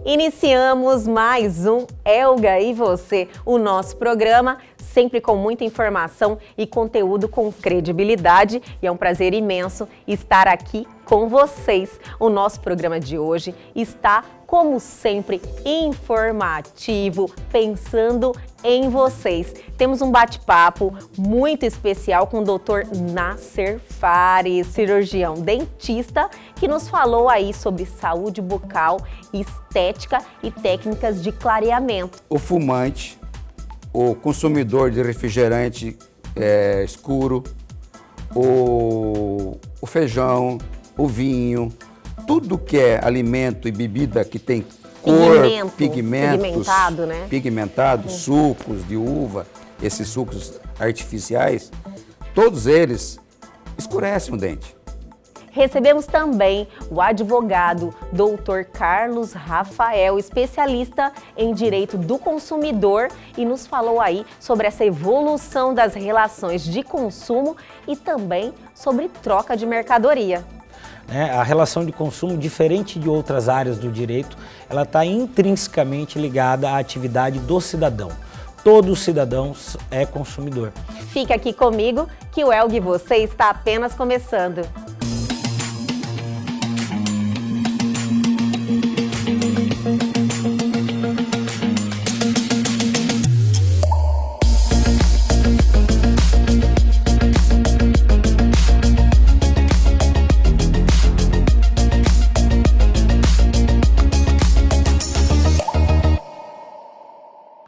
Iniciamos mais um Elga e Você, o nosso programa, sempre com muita informação e conteúdo com credibilidade. E é um prazer imenso estar aqui com vocês. O nosso programa de hoje está, como sempre, informativo, pensando em vocês. Temos um bate-papo muito especial com o Dr. Nasser Fares, cirurgião dentista, que nos falou aí sobre saúde bucal, estética e técnicas de clareamento. O fumante, o consumidor de refrigerante escuro, o feijão, o vinho, tudo que é alimento e bebida que tem cor, pigmentado, né? Sucos de uva, esses sucos artificiais, todos eles escurecem o dente. Recebemos também o advogado Dr. Carlos Rafael, especialista em direito do consumidor, e nos falou aí sobre essa evolução das relações de consumo e também sobre troca de mercadoria. A relação de consumo, diferente de outras áreas do direito, ela está intrinsecamente ligada à atividade do cidadão. Todo cidadão é consumidor. Fica aqui comigo que o Elga e Você está apenas começando.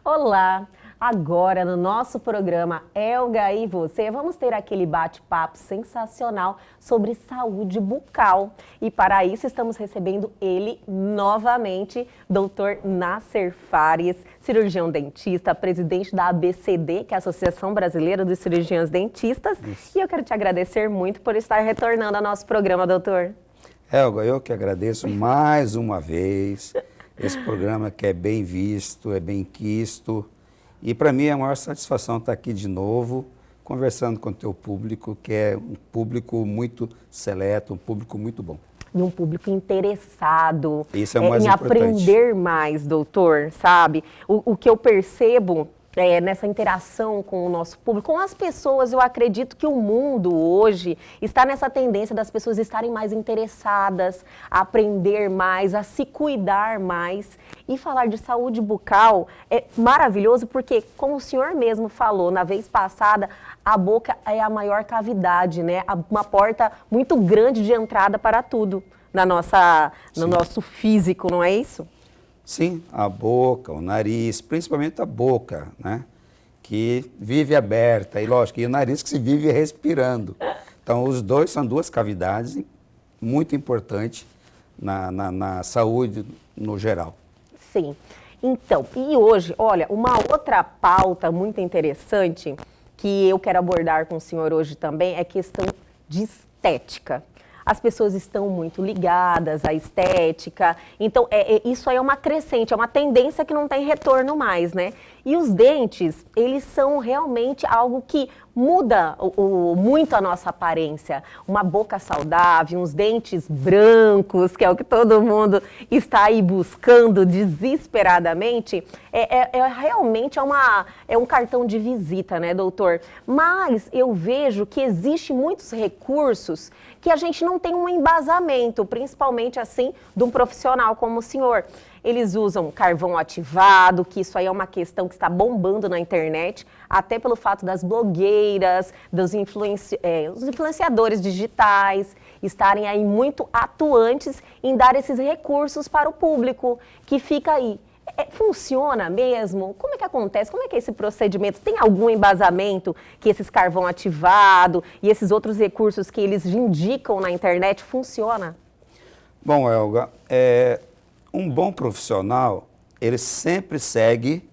Olá! Agora no nosso programa Elga e Você, vamos ter aquele bate-papo sensacional sobre saúde bucal. E para isso estamos recebendo ele novamente, Dr. Nasser Fares, cirurgião dentista, presidente da ABCD, que é a Associação Brasileira dos Cirurgiões Dentistas. Isso. E eu quero te agradecer muito por estar retornando ao nosso programa, doutor. Elga, eu que agradeço mais uma vez. Esse programa que é bem visto, é bem quisto. E para mim é a maior satisfação estar aqui de novo, conversando com o teu público, que é um público muito seleto, um público muito bom. E um público interessado Isso é o mais em importante. Aprender mais, doutor, sabe? O que eu percebo nessa interação com o nosso público, com as pessoas, eu acredito que o mundo hoje está nessa tendência das pessoas estarem mais interessadas, a aprender mais, a se cuidar mais. E falar de saúde bucal é maravilhoso porque, como o senhor mesmo falou na vez passada, a boca é a maior cavidade, né? Uma porta muito grande de entrada para tudo no nosso físico, não é isso? Sim, a boca, o nariz, principalmente a boca, né? Que vive aberta, e lógico, e o nariz que se vive respirando. Então, os dois são duas cavidades muito importantes na saúde no geral. Sim. Então, e hoje, olha, uma outra pauta muito interessante que eu quero abordar com o senhor hoje também é a questão de estética. As pessoas estão muito ligadas à estética, então isso aí é uma crescente, é uma tendência que não tem retorno mais, né? E os dentes, eles são realmente algo que muda muito a nossa aparência. Uma boca saudável, uns dentes brancos, que é o que todo mundo está aí buscando desesperadamente, realmente é um cartão de visita, né, doutor? Mas eu vejo que existem muitos recursos que a gente não tem um embasamento, principalmente assim, de um profissional como o senhor. Eles usam carvão ativado, que isso aí é uma questão que está bombando na internet, até pelo fato das blogueiras, os influenciadores digitais estarem aí muito atuantes em dar esses recursos para o público, que fica aí. Funciona mesmo? Como é que acontece? Como é que é esse procedimento? Tem algum embasamento que esses carvão ativado e esses outros recursos que eles indicam na internet funciona? Bom, Elga, um bom profissional, ele sempre segue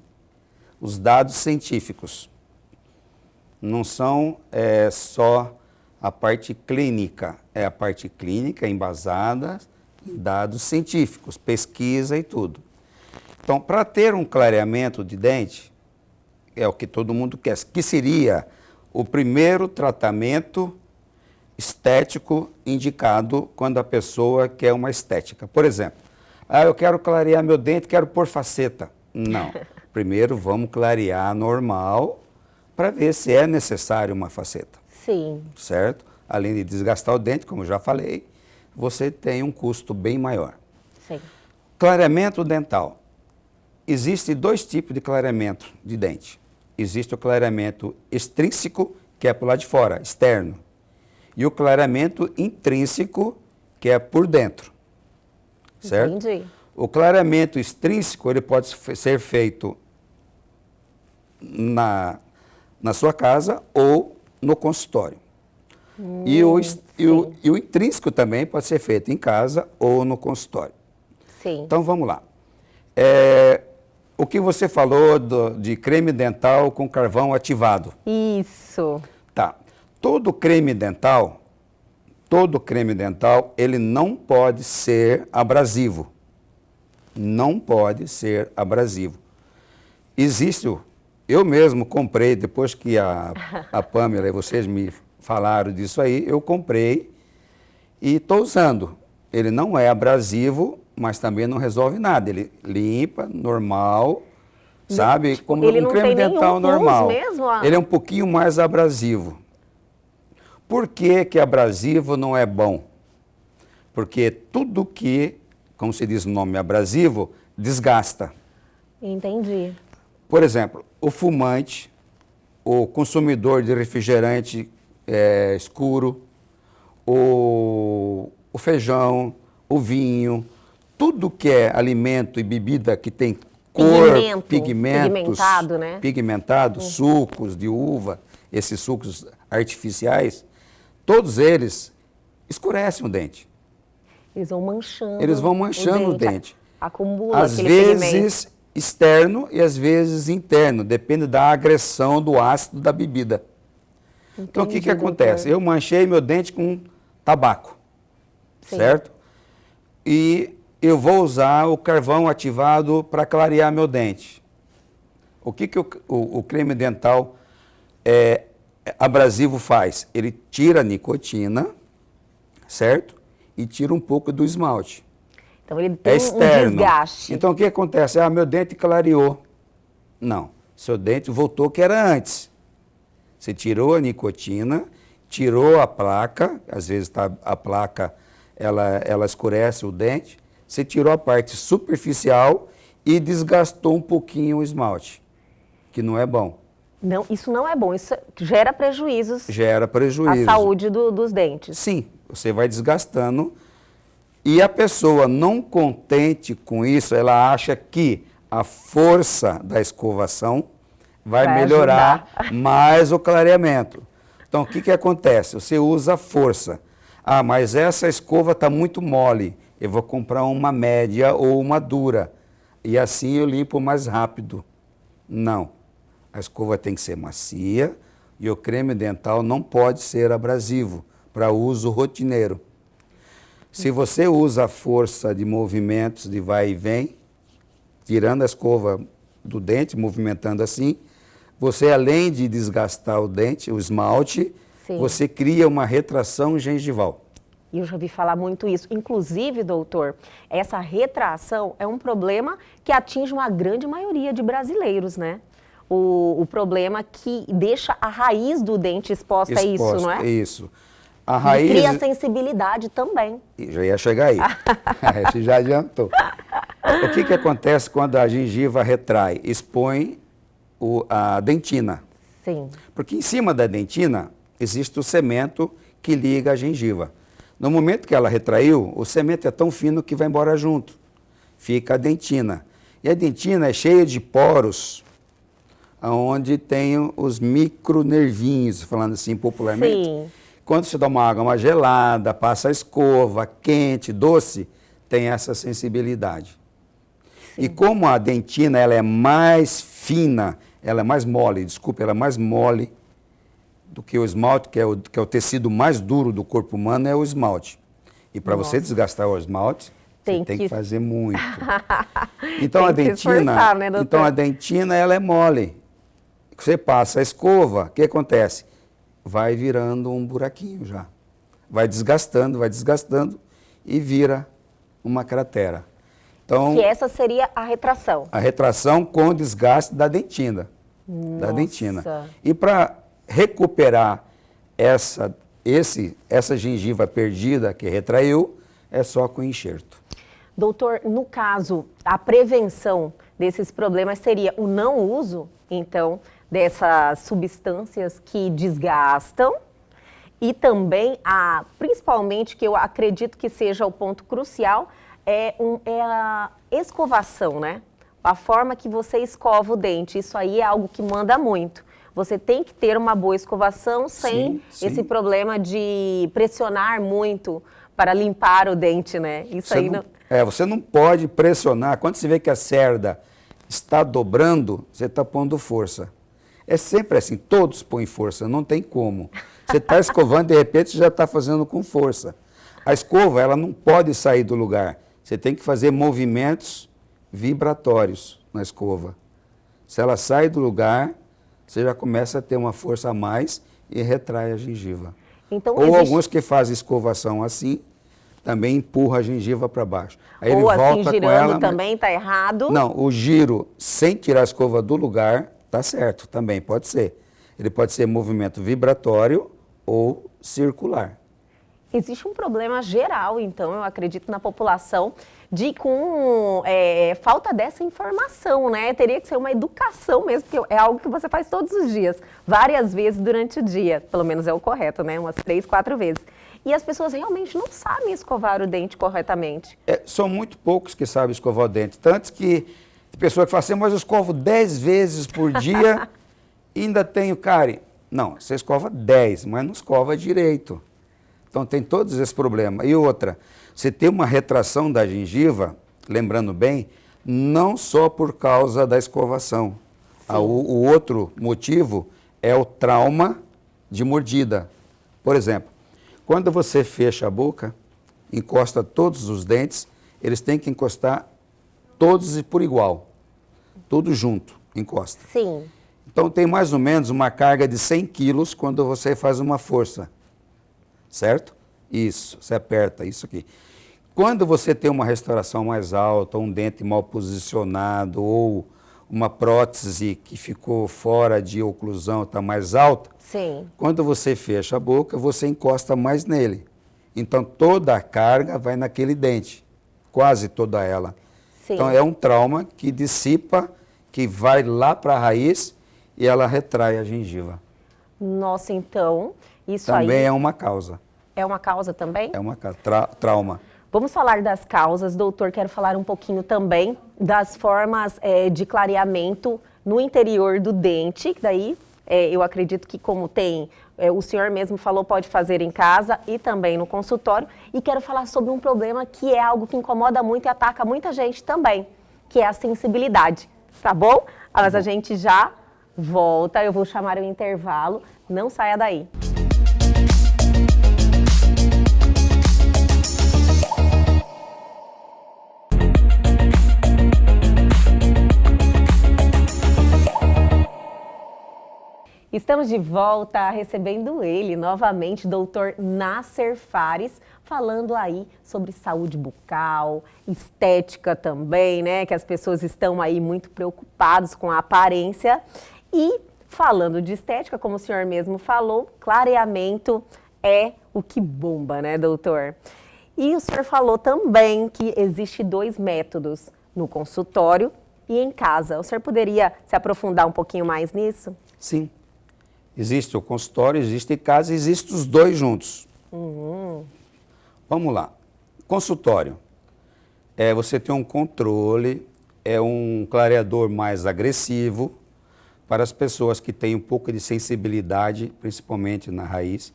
os dados científicos. Não são só a parte clínica, é a parte clínica embasada em dados científicos, pesquisa e tudo. Então, para ter um clareamento de dente, é o que todo mundo quer, que seria o primeiro tratamento estético indicado quando a pessoa quer uma estética. Por exemplo, Ah, eu quero clarear meu dente, quero pôr faceta. Não. Primeiro vamos clarear normal para ver se é necessário uma faceta. Sim. Certo? Além de desgastar o dente, como eu já falei, você tem um custo bem maior. Sim. Clareamento dental. Existem dois tipos de clareamento de dente. Existe o clareamento extrínseco, que é por lá de fora, externo. E o clareamento intrínseco, que é por dentro. Certo? Entendi. O clareamento extrínseco, ele pode ser feito na sua casa ou no consultório. E o intrínseco também pode ser feito em casa ou no consultório. Sim. Então, vamos lá. O que você falou de creme dental com carvão ativado. Isso. Tá. Todo creme dental, ele não pode ser abrasivo. Não pode ser abrasivo. Eu mesmo comprei, depois que a Pamela e vocês me falaram disso aí, eu comprei e estou usando. Ele não é abrasivo, mas também não resolve nada. Ele limpa, normal, sabe? Como ele um não creme tem dental nenhum pus normal. mesmo? Ele é um pouquinho mais abrasivo. Por que abrasivo não é bom? Porque tudo que, como se diz no nome abrasivo, desgasta. Entendi. Por exemplo, o fumante, o consumidor de refrigerante escuro, o feijão, o vinho, tudo que é alimento e bebida que tem cor, pigmentado, né? Sucos de uva, esses sucos artificiais, todos eles escurecem o dente. Eles vão manchando. Eles vão manchando o dente. Acumula às aquele vezes pigmento. Externo e às vezes interno, depende da agressão do ácido da bebida. Entendi, então o que acontece? doutor. Eu manchei meu dente com tabaco, Sim. certo? E eu vou usar o carvão ativado para clarear meu dente. O que o creme dental abrasivo faz? Ele tira a nicotina, certo? E tira um pouco do esmalte. Então ele tem externo. Um desgaste. Então o que acontece? Meu dente clareou. Não, seu dente voltou o que era antes. Você tirou a nicotina, tirou a placa, às vezes a placa ela escurece o dente, você tirou a parte superficial e desgastou um pouquinho o esmalte, que não é bom. Não, isso não é bom, isso gera prejuízos. Gera prejuízo. À saúde dos dentes. Sim, você vai desgastando. E a pessoa não contente com isso, ela acha que a força da escovação vai melhorar mais o clareamento. Então, o que acontece? Você usa a força. Mas essa escova está muito mole. Eu vou comprar uma média ou uma dura. E assim eu limpo mais rápido. Não. A escova tem que ser macia e o creme dental não pode ser abrasivo para uso rotineiro. Se você usa a força de movimentos de vai e vem, tirando a escova do dente, movimentando assim, você além de desgastar o dente, o esmalte, Sim. Você cria uma retração gengival. E eu já ouvi falar muito isso. Inclusive, doutor, essa retração é um problema que atinge uma grande maioria de brasileiros, né? O problema que deixa a raiz do dente exposta a isso, não é? Isso. A raiz... E cria sensibilidade também. Já ia chegar aí. Você já adiantou. O que acontece quando a gengiva retrai? Expõe a dentina. Sim. Porque em cima da dentina existe o cemento que liga a gengiva. No momento que ela retraiu, o cemento é tão fino que vai embora junto. Fica a dentina. E a dentina é cheia de poros, onde tem os micronervinhos, falando assim popularmente. Sim. Quando você dá uma água mais gelada, passa a escova, quente, doce, tem essa sensibilidade. Sim. E como a dentina ela é mais fina, ela é mais mole, ela é mais mole do que o esmalte, que é o tecido mais duro do corpo humano, é o esmalte. E para você desgastar o esmalte, você tem que fazer muito. Então, a dentina, esforçar, né, doutor? Então a dentina ela é mole. Você passa a escova, o que acontece? Vai virando um buraquinho já. Vai desgastando e vira uma cratera. Então, que essa seria a retração. a retração com desgaste da dentina. Da dentina. E para recuperar essa gengiva perdida que retraiu, é só com enxerto. Doutor, no caso, a prevenção desses problemas seria o não uso, então, dessas substâncias que desgastam e também, principalmente, que eu acredito que seja o ponto crucial, é a escovação, né? A forma que você escova o dente, isso aí é algo que manda muito. Você tem que ter uma boa escovação sem esse problema de pressionar muito para limpar o dente, né? Isso aí não... você não pode pressionar. Quando você vê que a cerda está dobrando, você está pondo força. É sempre assim, todos põem força, não tem como. Você está escovando, de repente você já está fazendo com força. A escova, ela não pode sair do lugar. Você tem que fazer movimentos vibratórios na escova. Se ela sai do lugar, você já começa a ter uma força a mais e retrai a gengiva. Então, ou alguns que fazem escovação assim, também empurra a gengiva para baixo. Aí ou ele assim, volta girando com ela, também está errado? Não, o giro sem tirar a escova do lugar, tá certo, também pode ser. Ele pode ser movimento vibratório ou circular. Existe um problema geral, então, eu acredito, na população, com falta dessa informação, né? Teria que ser uma educação mesmo, porque é algo que você faz todos os dias, várias vezes durante o dia, pelo menos é o correto, né? Umas 3, 4 vezes. E as pessoas realmente não sabem escovar o dente corretamente. São muito poucos que sabem escovar o dente, tanto que tem pessoa que fala assim, mas eu escovo 10 vezes por dia e ainda tenho cárie. Não, você escova 10, mas não escova direito. Então tem todos esses problemas. E outra, você tem uma retração da gengiva, lembrando bem, não só por causa da escovação. O outro motivo é o trauma de mordida. Por exemplo, quando você fecha a boca, encosta todos os dentes, eles têm que encostar todos por igual. Tudo junto, encosta. Sim. Então tem mais ou menos uma carga de 100 quilos quando você faz uma força. Certo? Isso, você aperta isso aqui. Quando você tem uma restauração mais alta, um dente mal posicionado ou uma prótese que ficou fora de oclusão, está mais alta, sim, quando você fecha a boca, você encosta mais nele. Então toda a carga vai naquele dente, quase toda ela. Sim. Então é um trauma que dissipa, que vai lá para a raiz e ela retrai a gengiva. Nossa, então, isso também aí... é uma causa. É uma causa também? É uma causa, trauma. Vamos falar das causas, doutor. Quero falar um pouquinho também das formas de clareamento no interior do dente. Daí, eu acredito que como tem, o senhor mesmo falou, pode fazer em casa e também no consultório. E quero falar sobre um problema que é algo que incomoda muito e ataca muita gente também, que é a sensibilidade. Tá bom? Mas a gente já volta, eu vou chamar o intervalo. Não saia daí. Estamos de volta recebendo ele novamente, doutor Nasser Fares, falando aí sobre saúde bucal, estética também, né? Que as pessoas estão aí muito preocupadas com a aparência. E falando de estética, como o senhor mesmo falou, clareamento é o que bomba, né, doutor? E o senhor falou também que existe 2 métodos, no consultório e em casa. O senhor poderia se aprofundar um pouquinho mais nisso? Sim. Existe o consultório, existe em casa, existem os 2 juntos. Vamos lá. Consultório. Você tem um controle, é um clareador mais agressivo para as pessoas que têm um pouco de sensibilidade, principalmente na raiz.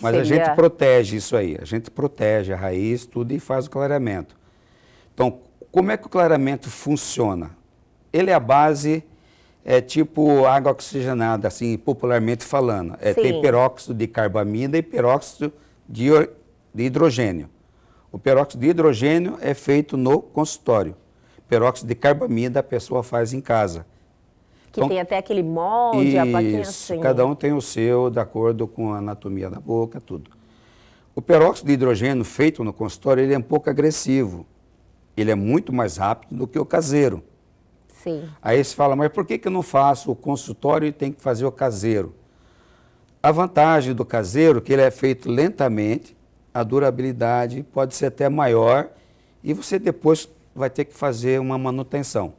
Mas a gente protege isso aí, a gente protege a raiz, tudo e faz o clareamento. Então, como é que o clareamento funciona? Ele é a base... É tipo água oxigenada, assim, popularmente falando. Tem peróxido de carbamida e peróxido de hidrogênio. O peróxido de hidrogênio é feito no consultório. Peróxido de carbamida a pessoa faz em casa. Que então, tem até aquele molde, a plaquinha assim. Cada um tem o seu, de acordo com a anatomia da boca, tudo. O peróxido de hidrogênio feito no consultório, ele é um pouco agressivo. Ele é muito mais rápido do que o caseiro. Sim. Aí você fala, mas por que eu não faço o consultório e tem que fazer o caseiro? A vantagem do caseiro é que ele é feito lentamente, a durabilidade pode ser até maior e você depois vai ter que fazer uma manutenção.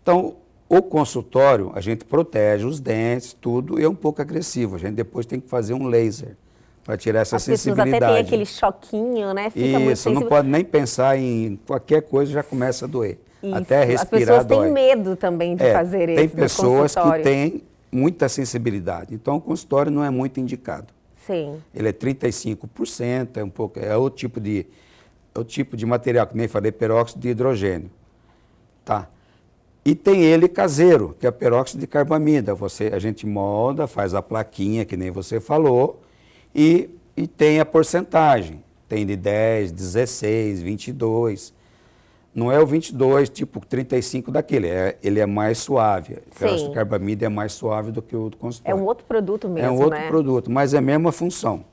Então, o consultório, a gente protege os dentes, tudo, e é um pouco agressivo. A gente depois tem que fazer um laser para tirar essa sensibilidade. As pessoas até têm aquele choquinho, né? Fica muito Isso, sensível. não pode nem pensar em qualquer coisa, já começa a doer. Isso. Até respirar as pessoas dói. têm medo também de fazer Tem esse pessoas que consultório. têm muita sensibilidade. Então, o consultório não é muito indicado. Sim. Ele é 35%, é o tipo de material, que nem falei, peróxido de hidrogênio. Tá? E tem ele caseiro, que é peróxido de carbamida. A gente molda, faz a plaquinha, que nem você falou, e tem a porcentagem. Tem de 10, 16, 22. Não é o 22, tipo 35 daquele, ele é mais suave. O peróxido de carbamida é mais suave do que o do consultório. É um outro produto mesmo, né? É um outro produto, mas é a mesma função.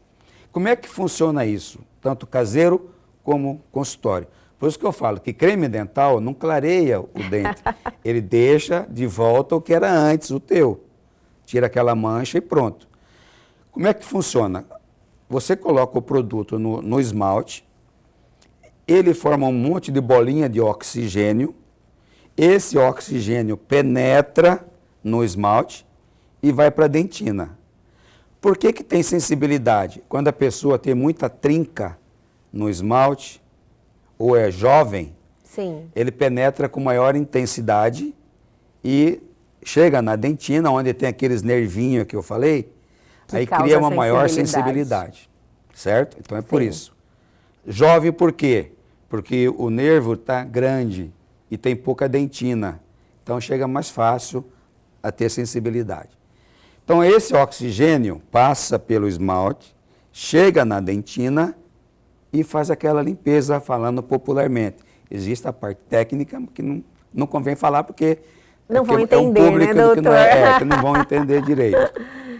Como é que funciona isso? Tanto caseiro como consultório. Por isso que eu falo que creme dental não clareia o dente. Ele deixa de volta o que era antes, o teu. Tira aquela mancha e pronto. Como é que funciona? Você coloca o produto no esmalte, ele forma um monte de bolinha de oxigênio, esse oxigênio penetra no esmalte e vai para a dentina. Por que tem sensibilidade? Quando a pessoa tem muita trinca no esmalte, ou é jovem, Sim. ele penetra com maior intensidade e chega na dentina, onde tem aqueles nervinhos que eu falei, aí cria uma maior sensibilidade, certo? Então é por isso. Jovem por quê? Porque o nervo está grande e tem pouca dentina, então chega mais fácil a ter sensibilidade. Então esse oxigênio passa pelo esmalte, chega na dentina e faz aquela limpeza, falando popularmente. Existe a parte técnica que não convém falar porque não vão é um entender, público né, doutor? que não vão entender direito.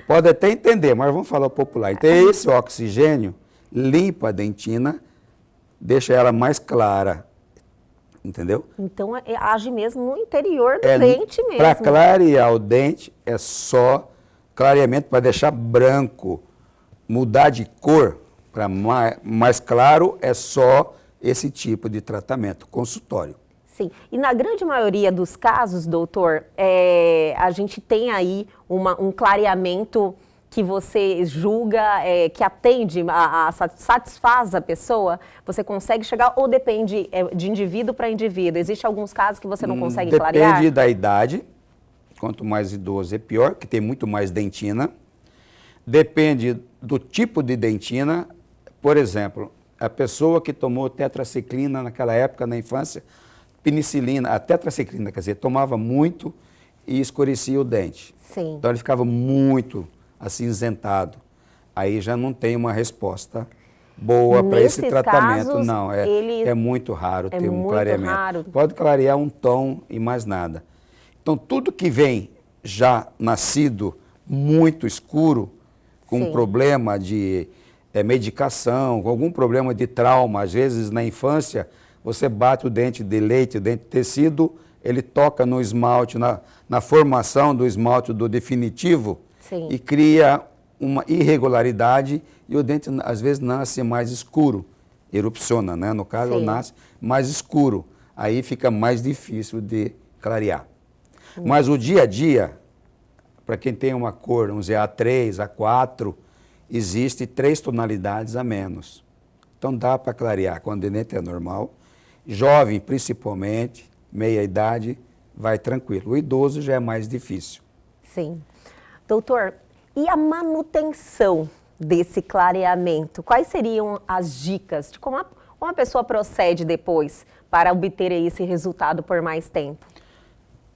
Pode até entender, mas vamos falar popular. Então esse oxigênio limpa a dentina, deixa ela mais clara, entendeu? Então age mesmo no interior do dente mesmo. Para clarear o dente é só clareamento para deixar branco, mudar de cor para mais claro é só esse tipo de tratamento, consultório. Sim, e na grande maioria dos casos, doutor, a gente tem aí um clareamento que você julga, que atende, satisfaz a pessoa, você consegue chegar ou depende de indivíduo para indivíduo? Existem alguns casos que você não consegue clarear? Depende da idade, quanto mais idoso é pior, que tem muito mais dentina. Depende do tipo de dentina. Por exemplo, a pessoa que tomou tetraciclina naquela época, na infância, penicilina, a tetraciclina, quer dizer, tomava muito e escurecia o dente. Sim. Então ele ficava muito acinzentado. Aí já não tem uma resposta boa para esse tratamento. Casos, não, é muito raro ter um clareamento. Raro. Pode clarear um tom e mais nada. Então tudo que vem já nascido muito escuro, com um problema de medicação, com algum problema de trauma, às vezes na infância, você bate o dente de leite, o dente de tecido, ele toca no esmalte, na formação do esmalte do definitivo, Sim. E cria uma irregularidade e o dente às vezes nasce mais escuro, erupciona, né? No caso, nasce mais escuro, aí fica mais difícil de clarear. Mas o dia a dia, para quem tem uma cor, vamos dizer, A3, A4, existe 3 tonalidades a menos. Então dá para clarear quando o dente é normal. Jovem, principalmente, meia idade, vai tranquilo. O idoso já é mais difícil. Sim. Doutor, e a manutenção desse clareamento? Quais seriam as dicas de como uma pessoa procede depois para obter esse resultado por mais tempo?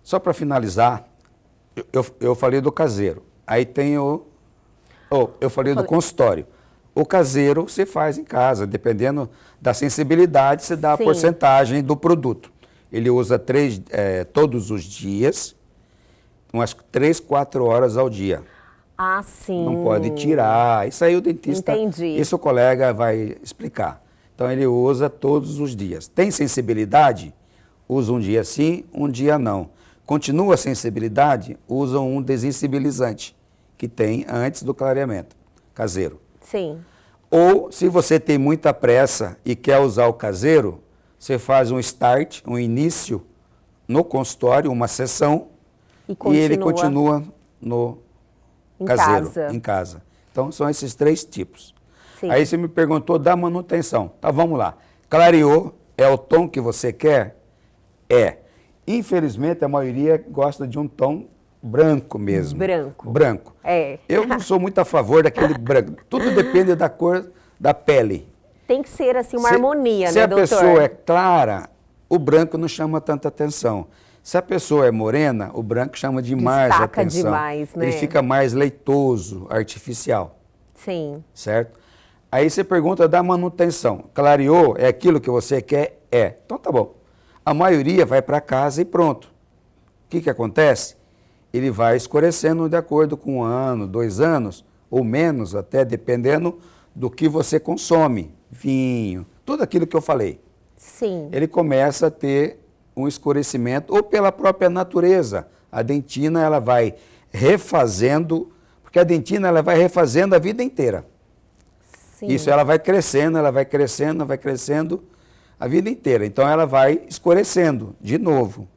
Só para finalizar, eu falei do caseiro. Aí tem eu falei do consultório. O caseiro você faz em casa, dependendo da sensibilidade, você dá a porcentagem do produto. Ele usa todos os dias, umas 3, 4 horas ao dia. Ah, sim. Não pode tirar. Isso aí o dentista, Entendi. isso o colega vai explicar. Então ele usa todos os dias. Tem sensibilidade? Usa um dia sim, um dia não. Continua a sensibilidade? Usa um desensibilizante, que tem antes do clareamento caseiro. Sim. Ou, se você tem muita pressa e quer usar o caseiro, você faz um start, um início no consultório, uma sessão, e ele continua no caseiro, em casa. Então, são esses 3 tipos. Sim. Aí você me perguntou da manutenção. Tá, vamos lá. Clareou, é o tom que você quer? É. Infelizmente, a maioria gosta de um tom branco mesmo. Branco. Branco. É. Eu não sou muito a favor daquele branco. Tudo depende da cor da pele. Tem que ser assim uma harmonia, né, doutor? Se a doutor? pessoa é clara, o branco não chama tanta atenção. Se a pessoa é morena, o branco chama demais a atenção. Destaca demais, né? Ele fica mais leitoso, artificial. Sim. Certo? Aí você pergunta da manutenção. Clareou, é aquilo que você quer? É. Então tá bom. A maioria vai para casa e pronto. O que acontece? Ele vai escurecendo de acordo com 1 ano, 2 anos, ou menos até, dependendo do que você consome. Vinho, tudo aquilo que eu falei. Sim. Ele começa a ter um escurecimento, ou pela própria natureza. A dentina, ela vai refazendo, porque a dentina, ela vai refazendo a vida inteira. Sim. Isso, ela vai crescendo a vida inteira. Então, ela vai escurecendo de novo.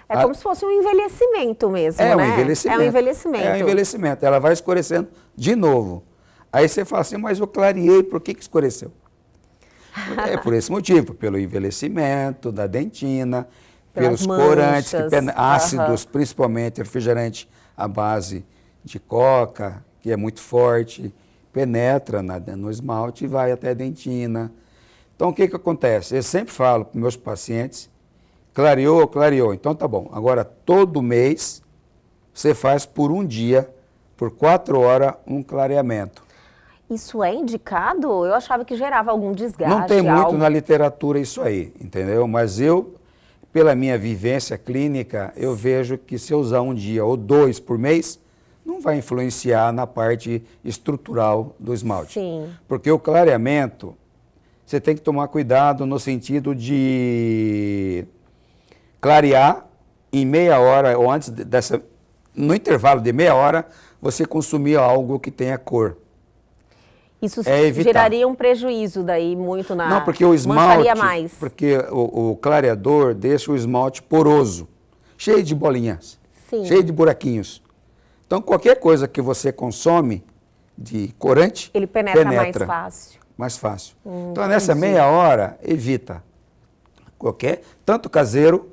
É como se fosse um envelhecimento mesmo, né? Um envelhecimento. É um envelhecimento. É um envelhecimento. Ela vai escurecendo de novo. Aí você fala assim, mas eu clareei, por que escureceu? É por esse motivo, pelo envelhecimento da dentina, pelos corantes, ácidos, principalmente refrigerante à base de coca, que é muito forte, penetra no esmalte e vai até a dentina. Então, o que acontece? Eu sempre falo para meus pacientes, clareou, clareou. Então, tá bom. Agora, todo mês, você faz por um dia, por 4 horas, um clareamento. Isso é indicado? Eu achava que gerava algum desgaste. Não tem muito na literatura isso aí, entendeu? Mas eu, pela minha vivência clínica, eu vejo que se eu usar um dia ou 2 por mês, não vai influenciar na parte estrutural do esmalte. Sim. Porque o clareamento, você tem que tomar cuidado no sentido de clarear em meia hora ou antes dessa, no intervalo de meia hora, você consumir algo que tenha cor. Isso geraria um prejuízo daí muito na... Não, porque o esmalte, mancharia mais. Porque o clareador deixa o esmalte poroso, cheio de bolinhas, Sim. cheio de buraquinhos. Então, qualquer coisa que você consome de corante... Ele penetra mais fácil. Mais fácil. Então, nessa meia hora, evita tanto caseiro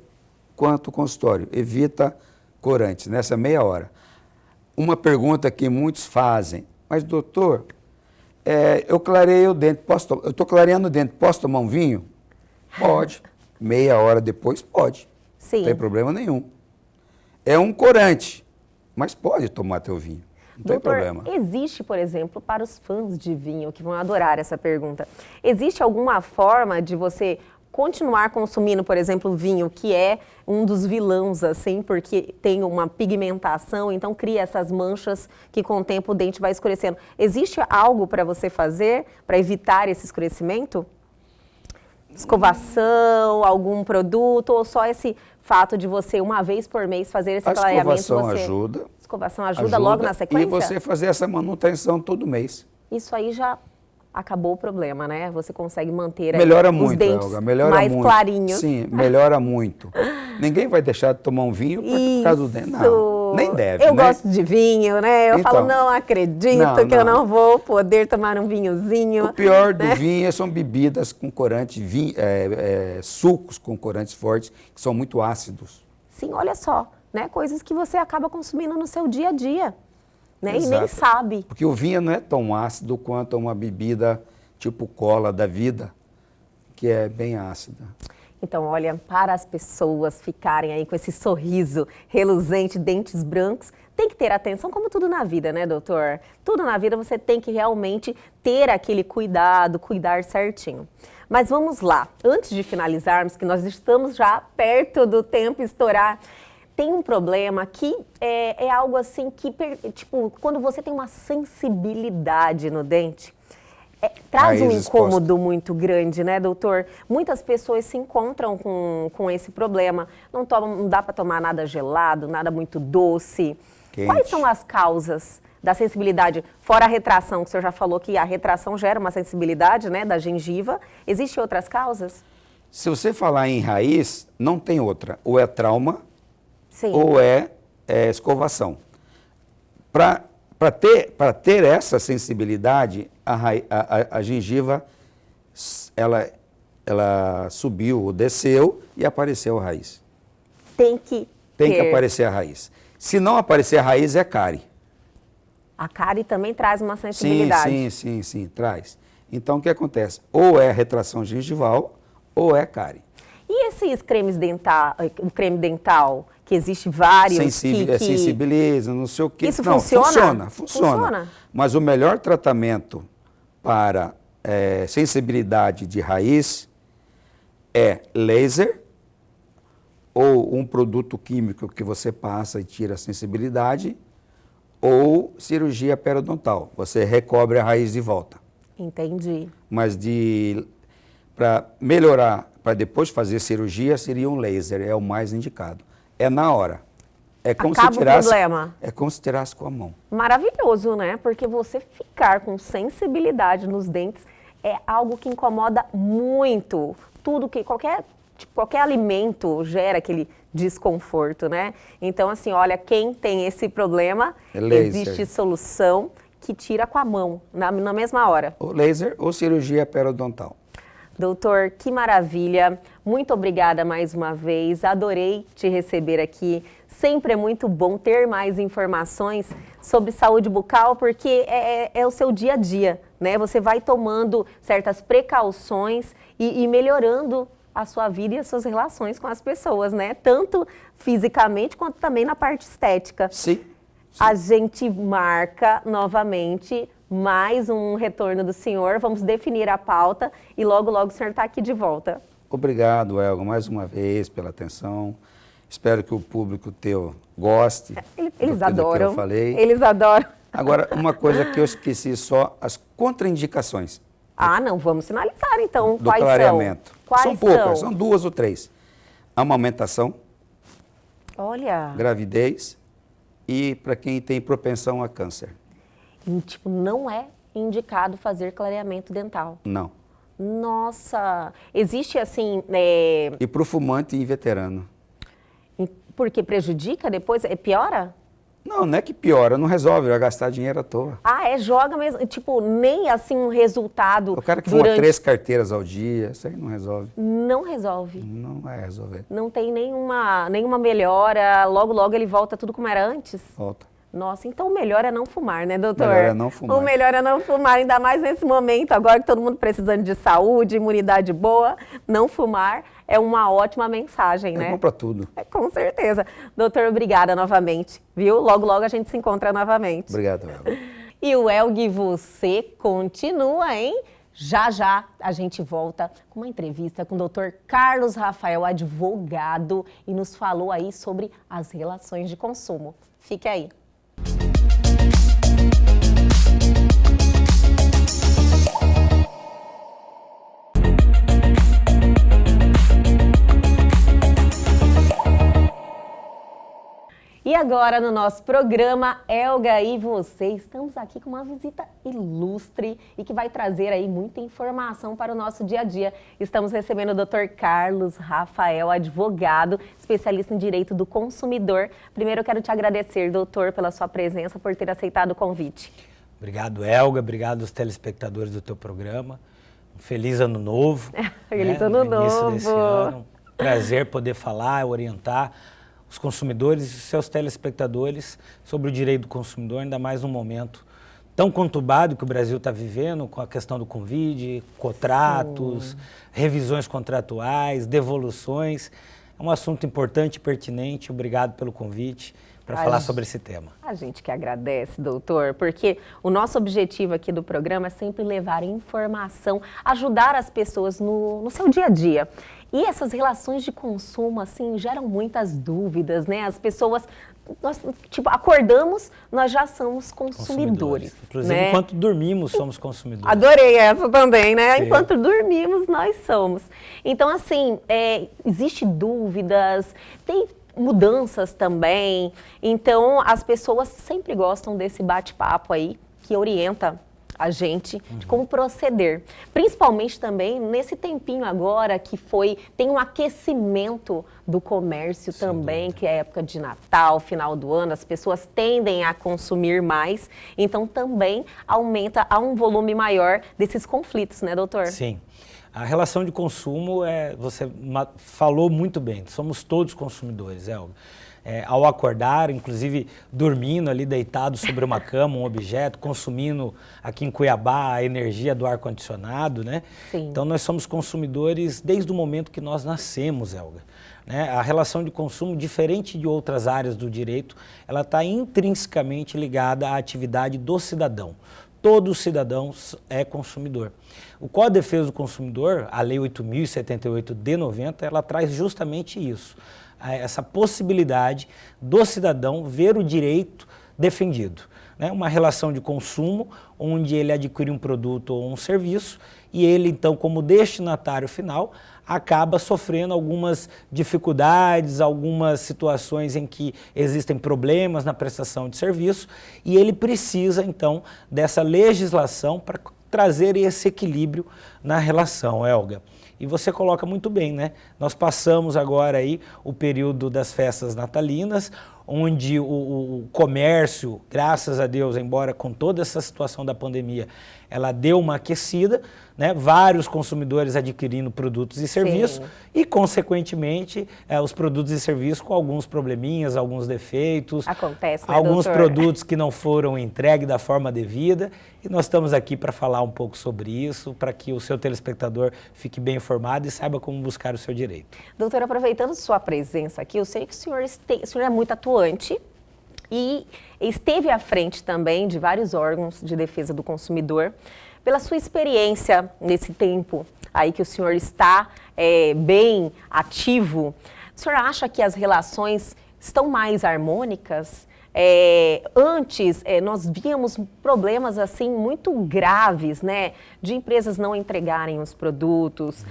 quanto consultório. Evita corantes, nessa meia hora. Uma pergunta que muitos fazem, mas doutor, eu clarei o dente, eu estou clareando o dente, posso tomar um vinho? Pode. Meia hora depois, pode. Sim. Não tem problema nenhum. É um corante, mas pode tomar teu vinho. Não tem problema. Existe, por exemplo, para os fãs de vinho, que vão adorar essa pergunta, existe alguma forma de você continuar consumindo, por exemplo, vinho, que é um dos vilões, assim, porque tem uma pigmentação, então cria essas manchas que com o tempo o dente vai escurecendo. Existe algo para você fazer para evitar esse escurecimento? Escovação, algum produto, ou só esse fato de você, uma vez por mês, fazer esse clareamento? A escovação ajuda. Escovação ajuda logo na sequência? E você fazer essa manutenção todo mês. Isso aí já acabou o problema, né? Você consegue manter os dentes Elga, melhora mais muito. clarinhos. Sim, melhora muito. Ninguém vai deixar de tomar um vinho por causa do dente. Não, nem deve, Eu gosto de vinho, né? Eu falo, não acredito que eu não vou poder tomar um vinhozinho. O pior do vinho são bebidas com corante, sucos com corantes fortes, que são muito ácidos. Sim, olha só, né? Coisas que você acaba consumindo no seu dia a dia. Né? E nem Exato. sabe. Porque o vinho não é tão ácido quanto uma bebida tipo cola da vida, que é bem ácida. Então, olha, para as pessoas ficarem aí com esse sorriso reluzente, dentes brancos, tem que ter atenção, como tudo na vida, né, doutor? Tudo na vida você tem que realmente ter aquele cuidado, cuidar certinho. Mas vamos lá, antes de finalizarmos, que nós estamos já perto do tempo estourar, tem um problema que é algo assim que, tipo, quando você tem uma sensibilidade no dente, Traz um Raiz exposta. incômodo muito grande, né, doutor? Muitas pessoas se encontram com esse problema. Não dá para tomar nada gelado, nada muito doce. Quente. Quais são as causas da sensibilidade? Fora a retração, que o senhor já falou que a retração gera uma sensibilidade, né, da gengiva. Existem outras causas? Se você falar em raiz, não tem outra. Ou é trauma, Sim. ou é escovação. Para ter essa sensibilidade, a gengiva, ela subiu ou desceu e apareceu a raiz. Tem que aparecer a raiz. Se não aparecer a raiz, é cárie. A cárie também traz uma sensibilidade. Sim, traz. Então, o que acontece? Ou é retração gengival, ou é cárie. E esses cremes dental, o creme dental, que existe vários sensibiliza, não sei o quê. Isso não, funciona? Funciona. Mas o melhor tratamento para sensibilidade de raiz é laser ou um produto químico que você passa e tira a sensibilidade, ou cirurgia periodontal. Você recobre a raiz de volta. Entendi. Mas para melhorar, para depois fazer cirurgia, seria um laser, é o mais indicado. É na hora. É como Acaba se tirasse, o problema. É como se tirasse com a mão. Maravilhoso, né? Porque você ficar com sensibilidade nos dentes é algo que incomoda muito. Tudo que qualquer alimento gera aquele desconforto, né? Então, assim, olha, quem tem esse problema, existe solução que tira com a mão, na mesma hora. Ou laser ou cirurgia periodontal. Doutor, que maravilha. Muito obrigada mais uma vez. Adorei te receber aqui. Sempre é muito bom ter mais informações sobre saúde bucal, porque é o seu dia a dia, né? Você vai tomando certas precauções e melhorando a sua vida e as suas relações com as pessoas, né? Tanto fisicamente quanto também na parte estética. Sim. A gente marca novamente mais um retorno do senhor, vamos definir a pauta e logo, logo o senhor está aqui de volta. Obrigado, Elga, mais uma vez pela atenção. Espero que o público teu goste Eles do adoram, que eu falei. Eles adoram. Agora, uma coisa que eu esqueci só, as contraindicações. Ah, não, vamos sinalizar então. Do Quais clareamento. são? Quais são poucas, são 2 ou 3. Amamentação, olha, gravidez e para quem tem propensão a câncer. E, tipo, não é indicado fazer clareamento dental. Não. Nossa, existe assim... E para o fumante e veterano. Porque prejudica depois? Piora? Não é que piora, não resolve, vai gastar dinheiro à toa. Ah, joga mesmo, tipo, nem assim um resultado. O cara que fuma 3 carteiras ao dia, isso aí não resolve. Não resolve. Não vai resolver. Não tem nenhuma melhora, logo, logo ele volta tudo como era antes? Volta. Nossa, então o melhor é não fumar, né, doutor? O melhor é não fumar. O melhor é não fumar, ainda mais nesse momento, agora que todo mundo precisando de saúde, imunidade boa, não fumar é uma ótima mensagem, né? É bom pra tudo. Com certeza. Doutor, obrigada novamente, viu? Logo, logo a gente se encontra novamente. Obrigado, Elga. E o Elg, você continua, hein? Já, já a gente volta com uma entrevista com o doutor Carlos Rafael, advogado, e nos falou aí sobre as relações de consumo. Fique aí. E agora no nosso programa Elga e você, estamos aqui com uma visita ilustre e que vai trazer aí muita informação para o nosso dia a dia. Estamos recebendo o Dr. Carlos Rafael, advogado, especialista em direito do consumidor. Primeiro eu quero te agradecer, doutor, pela sua presença, por ter aceitado o convite. Obrigado, Elga, obrigado aos telespectadores do teu programa. Um feliz ano novo. Feliz ano novo. Início desse ano. Prazer poder falar, orientar os consumidores e os seus telespectadores sobre o direito do consumidor, ainda mais num momento tão conturbado que o Brasil está vivendo, com a questão do Covid, contratos, revisões contratuais, devoluções. É um assunto importante e pertinente. Obrigado pelo convite. para falar sobre esse tema. A gente que agradece, doutor, porque o nosso objetivo aqui do programa é sempre levar informação, ajudar as pessoas no seu dia a dia. E essas relações de consumo, assim, geram muitas dúvidas, né? As pessoas, nós, tipo, acordamos, nós já somos consumidores. Inclusive, né? enquanto dormimos, somos consumidores. Adorei essa também, né? Sim. Enquanto dormimos, nós somos. Então, assim, existe dúvidas, tem mudanças também. Então, as pessoas sempre gostam desse bate-papo aí, que orienta a gente de como proceder. Principalmente também nesse tempinho agora que tem um aquecimento do comércio também, que é época de Natal, final do ano, as pessoas tendem a consumir mais, então também há um volume maior desses conflitos, né, doutor? Sim. A relação de consumo, você falou muito bem, somos todos consumidores, Elga. Ao acordar, inclusive dormindo ali deitado sobre uma cama, um objeto, consumindo aqui em Cuiabá a energia do ar-condicionado, né? Sim. Então nós somos consumidores desde o momento que nós nascemos, Elga. Né? A relação de consumo, diferente de outras áreas do direito, ela está intrinsecamente ligada à atividade do cidadão. Todo cidadão é consumidor. O Código de Defesa do Consumidor, a Lei 8.078 de 90, ela traz justamente isso. Essa possibilidade do cidadão ver o direito defendido. Né? Uma relação de consumo, onde ele adquire um produto ou um serviço e ele, então, como destinatário final, acaba sofrendo algumas dificuldades, algumas situações em que existem problemas na prestação de serviço e ele precisa, então, dessa legislação para trazer esse equilíbrio na relação, Elga. E você coloca muito bem, né? Nós passamos agora aí o período das festas natalinas, onde o comércio, graças a Deus, embora com toda essa situação da pandemia, ela deu uma aquecida, né? Vários consumidores adquirindo produtos e serviços e, consequentemente, os produtos e serviços com alguns probleminhas, alguns defeitos. Acontece, né, alguns doutor? produtos que não foram entregues da forma devida. E nós estamos aqui para falar um pouco sobre isso, para que o seu telespectador fique bem informado e saiba como buscar o seu direito. Doutor, aproveitando sua presença aqui, eu sei que o senhor é muito atuante e esteve à frente também de vários órgãos de defesa do consumidor. Pela sua experiência nesse tempo aí que o senhor está bem ativo, o senhor acha que as relações estão mais harmônicas? Antes, nós víamos problemas assim muito graves, né? De empresas não entregarem os produtos,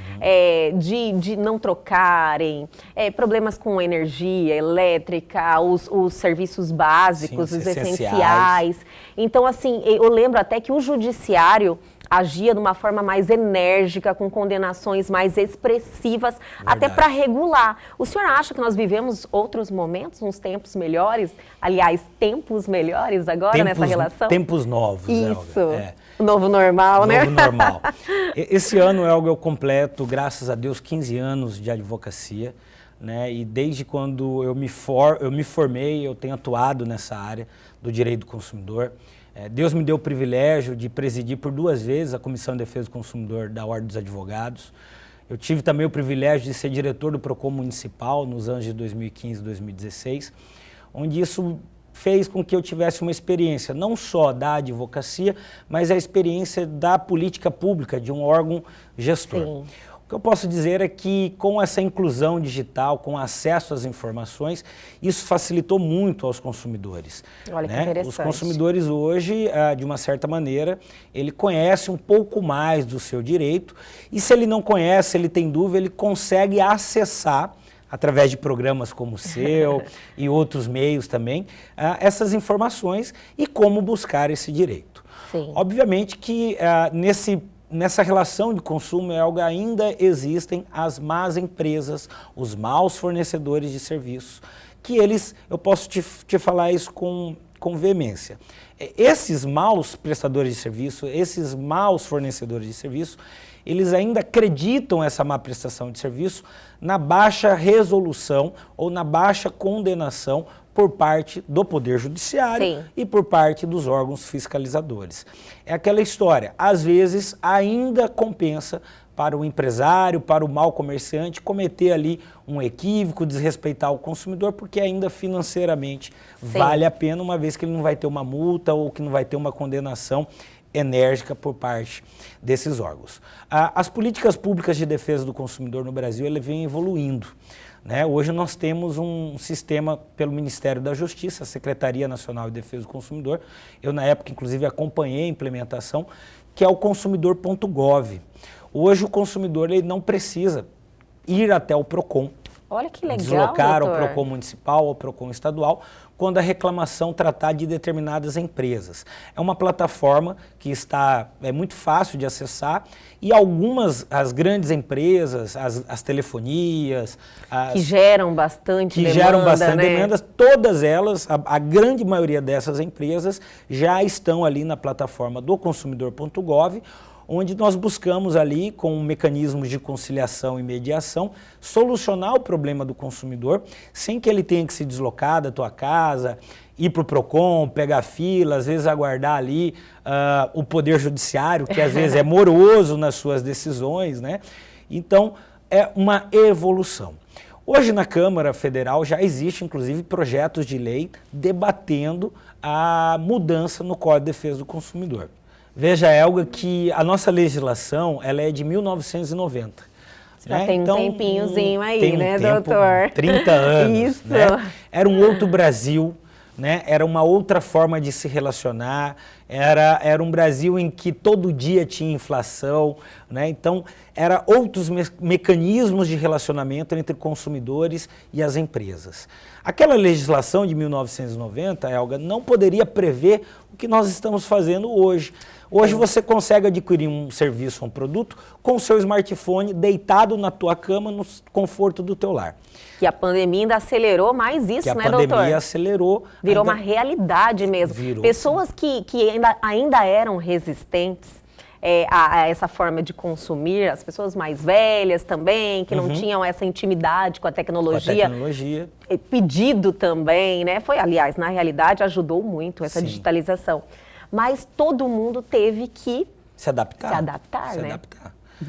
de não trocarem, problemas com energia elétrica, os serviços básicos, Sim, os essenciais. Então, assim, eu lembro até que o judiciário agia de uma forma mais enérgica, com condenações mais expressivas, até para regular. O senhor acha que nós vivemos outros momentos, uns tempos melhores? Aliás, tempos melhores agora nessa relação? Tempos novos, Isso, Elga. novo normal, né? Novo normal. Esse ano, Elga, eu completo, graças a Deus, 15 anos de advocacia, né? E desde quando eu me formei, eu tenho atuado nessa área do direito do consumidor. Deus me deu o privilégio de presidir por 2 vezes a Comissão de Defesa do Consumidor da Ordem dos Advogados. Eu tive também o privilégio de ser diretor do PROCON Municipal nos anos de 2015 e 2016, onde isso fez com que eu tivesse uma experiência não só da advocacia, mas a experiência da política pública, de um órgão gestor. Sim. O que eu posso dizer é que com essa inclusão digital, com acesso às informações, isso facilitou muito aos consumidores. Olha que né? interessante. Os consumidores hoje, de uma certa maneira, ele conhece um pouco mais do seu direito e se ele não conhece, ele tem dúvida, ele consegue acessar através de programas como o seu e outros meios também, essas informações e como buscar esse direito. Sim. Obviamente que nessa relação de consumo ainda existem as más empresas, os maus fornecedores de serviços, que eu posso te falar isso com veemência. Esses maus prestadores de serviço, esses maus fornecedores de serviço, eles ainda acreditam essa má prestação de serviço na baixa resolução ou na baixa condenação por parte do Poder Judiciário Sim. e por parte dos órgãos fiscalizadores. É aquela história, às vezes ainda compensa para o empresário, para o mau comerciante, cometer ali um equívoco, desrespeitar o consumidor, porque ainda financeiramente vale a pena, uma vez que ele não vai ter uma multa ou que não vai ter uma condenação enérgica por parte desses órgãos. As políticas públicas de defesa do consumidor no Brasil, ele vem evoluindo. Né? Hoje nós temos um sistema pelo Ministério da Justiça, a Secretaria Nacional de Defesa do Consumidor. Eu, na época, inclusive, acompanhei a implementação, que é o consumidor.gov. Hoje o consumidor ele não precisa ir até o PROCON. Olha que legal, deslocar doutor. ao PROCON municipal, ao PROCON estadual, quando a reclamação tratar de determinadas empresas. É uma plataforma que é muito fácil de acessar e as grandes empresas, as telefonias... que geram bastante demanda, né? demandas, todas elas, a grande maioria dessas empresas já estão ali na plataforma do consumidor.gov, onde nós buscamos ali, com mecanismos de conciliação e mediação, solucionar o problema do consumidor, sem que ele tenha que se deslocar da tua casa, ir para o PROCON, pegar fila, às vezes aguardar ali o Poder Judiciário, que às vezes é moroso nas suas decisões, né? Então, é uma evolução. Hoje na Câmara Federal já existe, inclusive, projetos de lei debatendo a mudança no Código de Defesa do Consumidor. Veja, Elga, que a nossa legislação ela é de 1990. Já tem um tempinhozinho aí, tem né, tempo, doutor? 30 anos. Isso. Né? Era um outro Brasil, né? Era uma outra forma de se relacionar, era um Brasil em que todo dia tinha inflação, né? Então, eram outros mecanismos de relacionamento entre consumidores e as empresas. Aquela legislação de 1990, Elga, não poderia prever o que nós estamos fazendo hoje. Hoje você consegue adquirir um serviço, um produto, com o seu smartphone deitado na tua cama, no conforto do teu lar. Que a pandemia ainda acelerou mais isso, né, doutor? Que a pandemia acelerou. Virou uma realidade mesmo. Virou. Pessoas que ainda eram resistentes a essa forma de consumir, as pessoas mais velhas também, que não tinham essa intimidade com a tecnologia. Com a tecnologia. Pedido também, né? Aliás, na realidade, ajudou muito essa digitalização. Mas todo mundo teve que se adaptar, né?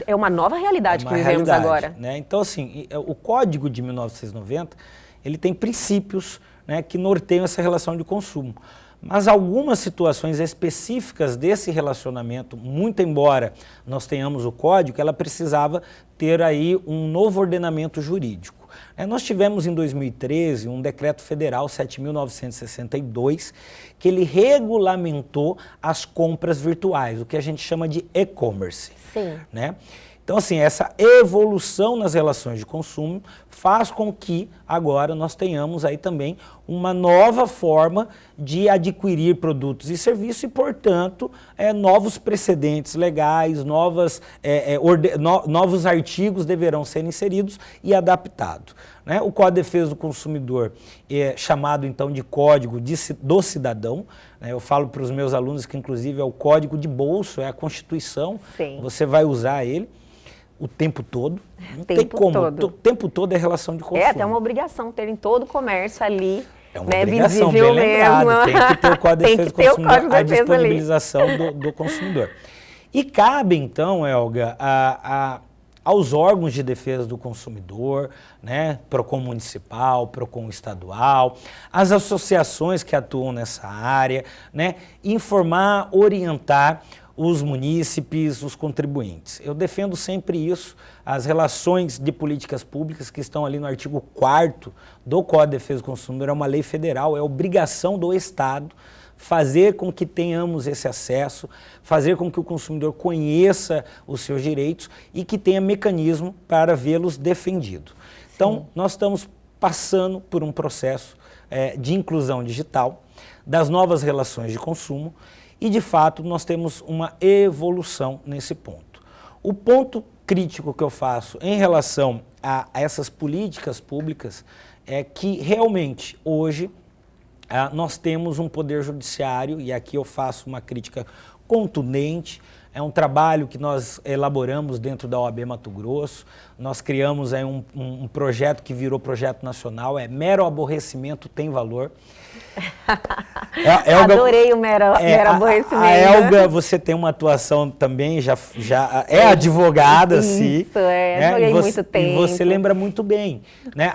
É uma nova realidade que vivemos agora. Né? Então, assim, o Código de 1990, ele tem princípios, né, que norteiam essa relação de consumo. Mas algumas situações específicas desse relacionamento, muito embora nós tenhamos o código, ela precisava ter aí um novo ordenamento jurídico. Nós tivemos em 2013 um decreto federal 7.962 que ele regulamentou as compras virtuais, o que a gente chama de e-commerce. Sim. Né? Então, assim, essa evolução nas relações de consumo faz com que agora nós tenhamos aí também uma nova forma de adquirir produtos e serviços e, portanto, novos precedentes legais, novos artigos deverão ser inseridos e adaptados. Né? O Código de Defesa do Consumidor é chamado, então, de Código do Cidadão. Né? Eu falo para os meus alunos que, inclusive, é o código de bolso, é a Constituição. Sim. Você vai usar ele o tempo todo. Não tem como. O tempo todo é relação de consumo. É até uma obrigação ter em todo o comércio ali. É uma obrigação, bem lembrado. Tem que ter o Código de Defesa do Consumidor, a disponibilização do consumidor. E cabe, então, Elga, aos órgãos de defesa do consumidor, né, PROCON municipal, PROCON estadual, as associações que atuam nessa área, né, informar, orientar os munícipes, os contribuintes. Eu defendo sempre isso, as relações de políticas públicas que estão ali no artigo 4º do Código de Defesa do Consumidor, é uma lei federal, é obrigação do Estado fazer com que tenhamos esse acesso, fazer com que o consumidor conheça os seus direitos e que tenha mecanismo para vê-los defendidos. Então, nós estamos passando por um processo de inclusão digital, das novas relações de consumo, e, de fato, nós temos uma evolução nesse ponto. O ponto crítico que eu faço em relação a essas políticas públicas é que, realmente, hoje, nós temos um poder judiciário, e aqui eu faço uma crítica contundente. É um trabalho que nós elaboramos dentro da OAB Mato Grosso. Nós criamos aí um projeto que virou projeto nacional, mero aborrecimento tem valor. Elga, adorei o mero aborrecimento. A Elga, você tem uma atuação também, já é advogada, sim. Isso, advoguei muito tempo. E você lembra muito bem. Né?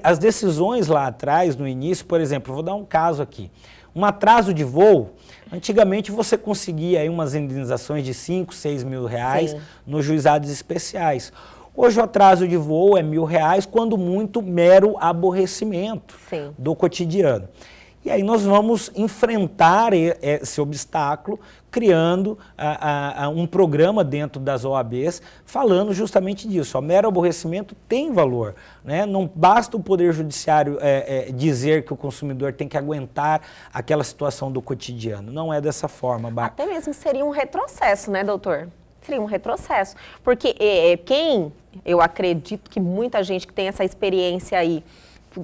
As decisões lá atrás, no início, por exemplo, vou dar um caso aqui. Um atraso de voo, antigamente você conseguia aí umas indenizações de 5, 6 mil reais nos juizados especiais. Hoje o atraso de voo é R$1.000, quando muito mero aborrecimento do cotidiano. E aí nós vamos enfrentar esse obstáculo criando um programa dentro das OABs falando justamente disso. O mero aborrecimento tem valor, né? Não basta o Poder Judiciário dizer que o consumidor tem que aguentar aquela situação do cotidiano. Não é dessa forma. Até mesmo seria um retrocesso, né, doutor? Seria um retrocesso. Porque eu acredito que muita gente que tem essa experiência aí,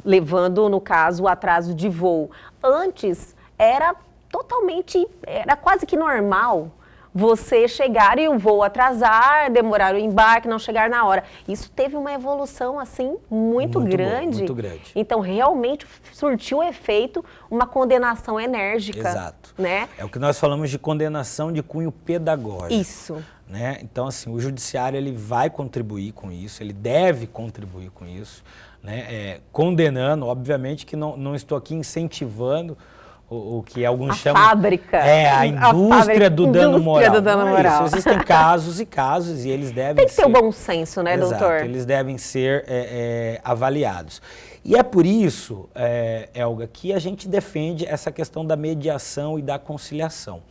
levando, no caso, o atraso de voo. Antes, era quase que normal você chegar e o voo atrasar, demorar o embarque, não chegar na hora. Isso teve uma evolução, assim, muito grande. Muito grande. Então, realmente, surtiu efeito uma condenação enérgica. Exato. Né? É o que nós falamos de condenação de cunho pedagógico. Isso. Né? Então, assim, o judiciário ele vai contribuir com isso, ele deve contribuir com isso, né? Condenando, obviamente que não estou aqui incentivando o que alguns chamam... Fábrica. A indústria do dano moral. Do dano moral. Isso. Existem casos e casos e eles devem Tem que ter o bom senso, né, Exato, doutor? Eles devem ser avaliados. E é por isso, Elga, que a gente defende essa questão da mediação e da conciliação.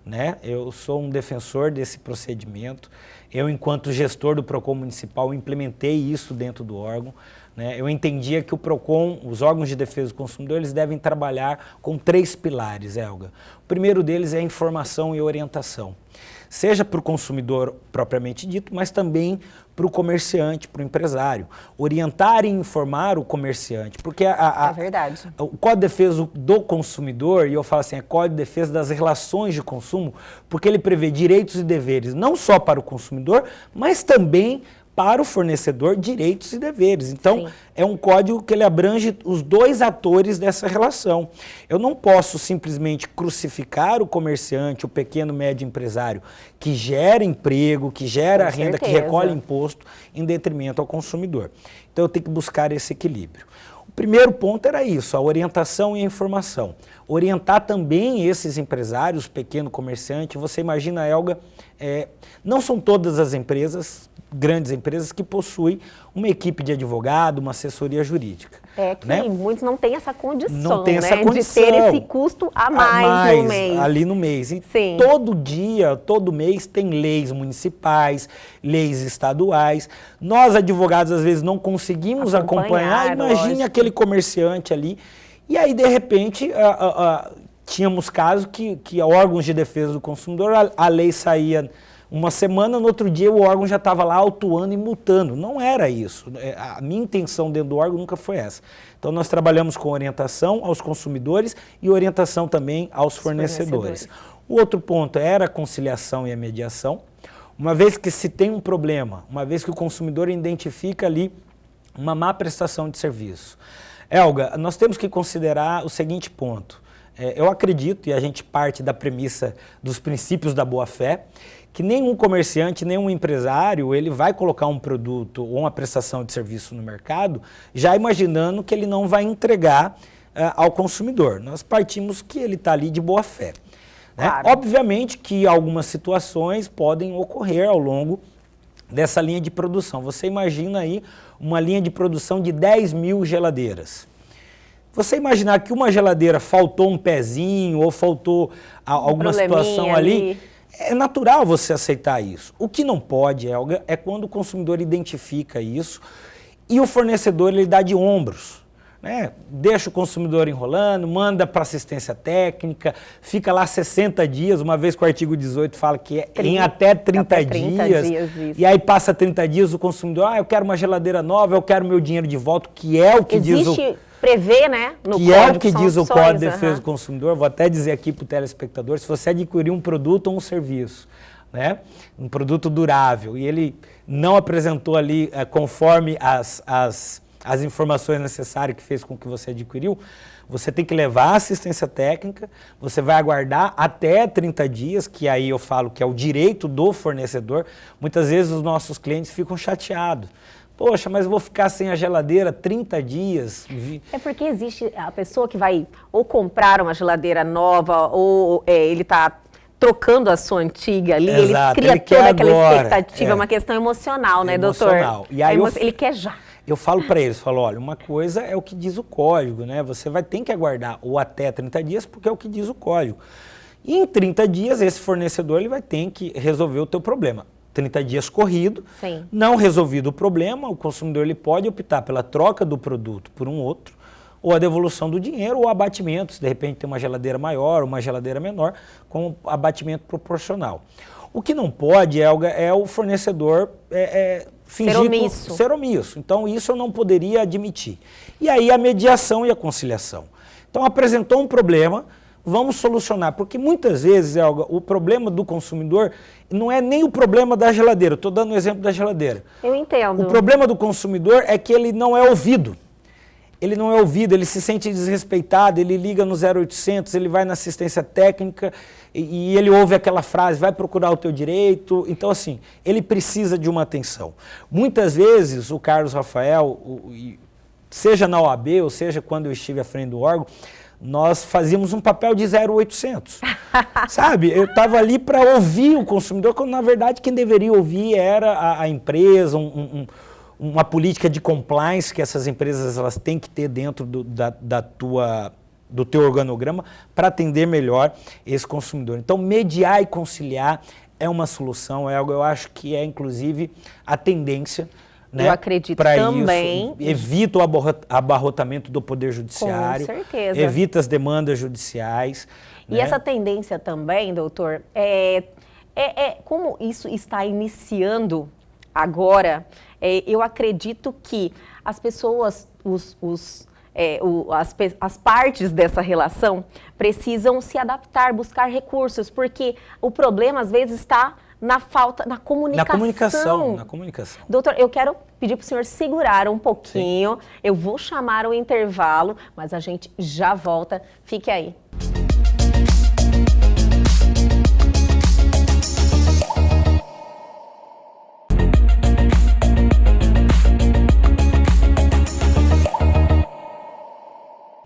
Né? Eu sou um defensor desse procedimento. Eu, enquanto gestor do PROCON municipal, implementei isso dentro do órgão. Né? Eu entendia que o PROCON, os órgãos de defesa do consumidor, eles devem trabalhar com 3 pilares, Elga. O primeiro deles é a informação e orientação. Seja para o consumidor propriamente dito, mas também para o comerciante, para o empresário. Orientar e informar o comerciante, porque é verdade. O Código de Defesa do Consumidor, e eu falo assim, é Código de Defesa das Relações de Consumo, porque ele prevê direitos e deveres não só para o consumidor, mas também para o fornecedor, direitos e deveres. Então, é um código que ele abrange os 2 atores dessa relação. Eu não posso simplesmente crucificar o comerciante, o pequeno médio empresário, que gera emprego, que gera renda, que recolhe imposto, em detrimento ao consumidor. Então, eu tenho que buscar esse equilíbrio. O primeiro ponto era isso, a orientação e a informação. Orientar também esses empresários, pequeno comerciante. Você imagina, Elga, não são todas as empresas, grandes empresas, que possuem uma equipe de advogado, uma assessoria jurídica. Muitos não têm essa condição, não tem essa condição, de ter esse custo a mais no mês. Ali no mês. E todo dia, todo mês, tem leis municipais, leis estaduais. Nós, advogados, às vezes não conseguimos acompanhar. Imagine aquele comerciante ali. E aí, de repente, tínhamos casos que órgãos de defesa do consumidor, a lei saía uma semana, no outro dia o órgão já estava lá autuando e multando. Não era isso. A minha intenção dentro do órgão nunca foi essa. Então nós trabalhamos com orientação aos consumidores e orientação também aos fornecedores. O outro ponto era a conciliação e a mediação. Uma vez que se tem um problema, uma vez que o consumidor identifica ali uma má prestação de serviço. Elga, nós temos que considerar o seguinte ponto. Eu acredito, e a gente parte da premissa dos princípios da boa-fé, que nenhum comerciante, nenhum empresário, ele vai colocar um produto ou uma prestação de serviço no mercado já imaginando que ele não vai entregar ao consumidor. Nós partimos que ele está ali de boa-fé. Né? Claro. Obviamente que algumas situações podem ocorrer ao longo dessa linha de produção. Você imagina aí uma linha de produção de 10 mil geladeiras. Você imaginar que uma geladeira faltou um pezinho ou faltou alguma situação ali, é natural você aceitar isso. O que não pode, Elga, é quando o consumidor identifica isso e o fornecedor ele dá de ombros. Né? Deixa o consumidor enrolando, manda para assistência técnica, fica lá 60 dias, uma vez que o artigo 18 fala que é em até 30 dias e aí passa 30 dias o consumidor, eu quero uma geladeira nova, eu quero meu dinheiro de volta, que é o que diz o... Prevê, né? No que é o que diz o Código de Defesa do Consumidor. Vou até dizer aqui para o telespectador, se você adquirir um produto ou um serviço, né? Um produto durável, e ele não apresentou ali, conforme as as informações necessárias que fez com que você adquiriu, você tem que levar a assistência técnica, você vai aguardar até 30 dias, que aí eu falo que é o direito do fornecedor. Muitas vezes os nossos clientes ficam chateados. Poxa, mas eu vou ficar sem a geladeira 30 dias. É porque existe a pessoa que vai ou comprar uma geladeira nova, ou ele está trocando a sua antiga ali, Exato, ele cria toda aquela agora, expectativa, é uma questão emocional, né, emocional. doutor? E aí ele quer já. Eu falo para eles, olha, uma coisa é o que diz o código, né? Você vai ter que aguardar ou até 30 dias, porque é o que diz o código. E em 30 dias, esse fornecedor ele vai ter que resolver o teu problema. 30 dias corrido, Sim. Não resolvido o problema, o consumidor ele pode optar pela troca do produto por um outro, ou a devolução do dinheiro, ou abatimento, se de repente tem uma geladeira maior, uma geladeira menor, com abatimento proporcional. O que não pode é o fornecedor fingir ser omisso. Então, isso eu não poderia admitir. E aí a mediação e a conciliação. Então, apresentou um problema, vamos solucionar, porque muitas vezes, Elga, o problema do consumidor não é nem o problema da geladeira. Estou dando o exemplo da geladeira. Eu entendo. O problema do consumidor é que ele não é ouvido. Ele não é ouvido, ele se sente desrespeitado, ele liga no 0800, ele vai na assistência técnica e ele ouve aquela frase, vai procurar o teu direito. Então, assim, ele precisa de uma atenção. Muitas vezes, o Carlos Rafael, seja na OAB, ou seja, quando eu estive à frente do órgão, nós fazíamos um papel de 0800, sabe? Eu estava ali para ouvir o consumidor, quando na verdade quem deveria ouvir era a empresa, uma política de compliance que essas empresas elas têm que ter dentro do teu organograma para atender melhor esse consumidor. Então, mediar e conciliar é uma solução, é algo eu acho que é inclusive a tendência. Né? Eu acredito também. Isso, evita o abarrotamento do Poder Judiciário, com certeza. Evita as demandas judiciais. E né? essa tendência também, doutor, como isso está iniciando agora, eu acredito que as pessoas, as partes dessa relação precisam se adaptar, buscar recursos, porque o problema às vezes está na comunicação. Na comunicação. Doutor, eu quero pedir para o senhor segurar um pouquinho. Sim. Eu vou chamar o intervalo, mas a gente já volta. Fique aí.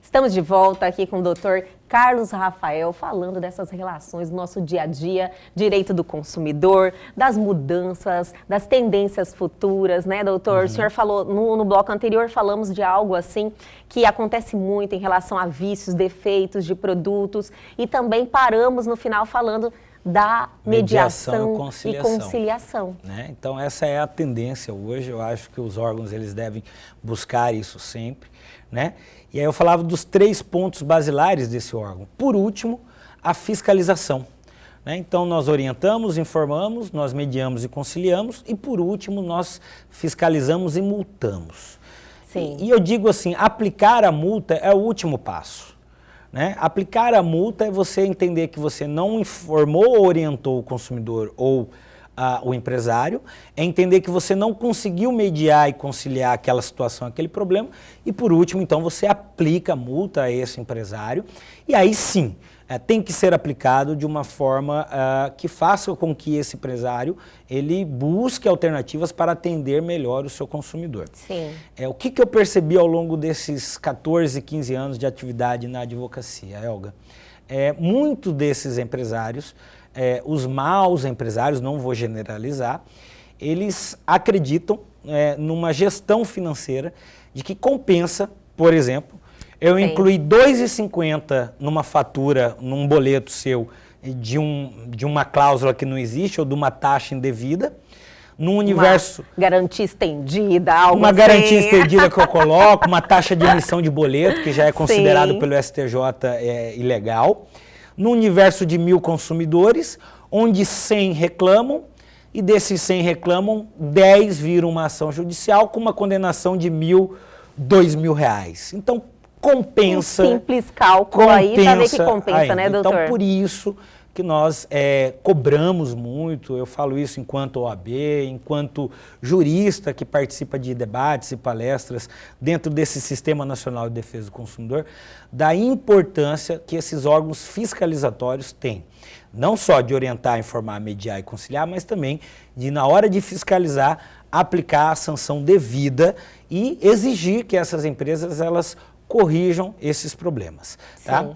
Estamos de volta aqui com o doutor Carlos Rafael, falando dessas relações do nosso dia a dia, direito do consumidor, das mudanças, das tendências futuras, né, doutor? Uhum. O senhor falou, no bloco anterior, falamos de algo assim que acontece muito em relação a vícios, defeitos de produtos e também paramos no final falando da mediação e conciliação. Né? Então, essa é a tendência hoje. Eu acho que os órgãos eles devem buscar isso sempre. Né? E aí eu falava dos 3 pontos basilares desse órgão. Por último, a fiscalização. Né? Então, nós orientamos, informamos, nós mediamos e conciliamos e, por último, nós fiscalizamos e multamos. Sim. E eu digo assim, aplicar a multa é o último passo. Né? Aplicar a multa é você entender que você não informou ou orientou o consumidor ou o empresário, é entender que você não conseguiu mediar e conciliar aquela situação, aquele problema, e por último, então, você aplica a multa a esse empresário, e aí sim, tem que ser aplicado de uma forma que faça com que esse empresário ele busque alternativas para atender melhor o seu consumidor. Sim. O que eu percebi ao longo desses 14, 15 anos de atividade na advocacia, Elga? Muitos desses empresários, os maus empresários, não vou generalizar, eles acreditam numa gestão financeira de que compensa, por exemplo, eu Sim. incluir R$ 2,50 numa fatura, num boleto seu, de uma cláusula que não existe ou de uma taxa indevida, num universo... Uma garantia estendida, algo Uma assim. garantia estendida que eu coloco, uma taxa de emissão de boleto, que já é considerado Sim. pelo STJ ilegal, num universo de 1.000 consumidores, onde 100 reclamam, e desses 100 reclamam, 10 viram uma ação judicial com uma condenação de R$ 1.000, R$ 2.000. Então, compensa. Um simples cálculo aí, já vê que compensa, ainda. né, doutor? Então, por isso que nós cobramos muito. Eu falo isso enquanto OAB, enquanto jurista que participa de debates e palestras dentro desse Sistema Nacional de Defesa do Consumidor, da importância que esses órgãos fiscalizatórios têm. Não só de orientar, informar, mediar e conciliar, mas também de, na hora de fiscalizar, aplicar a sanção devida e exigir que essas empresas elas corrijam esses problemas. Tá?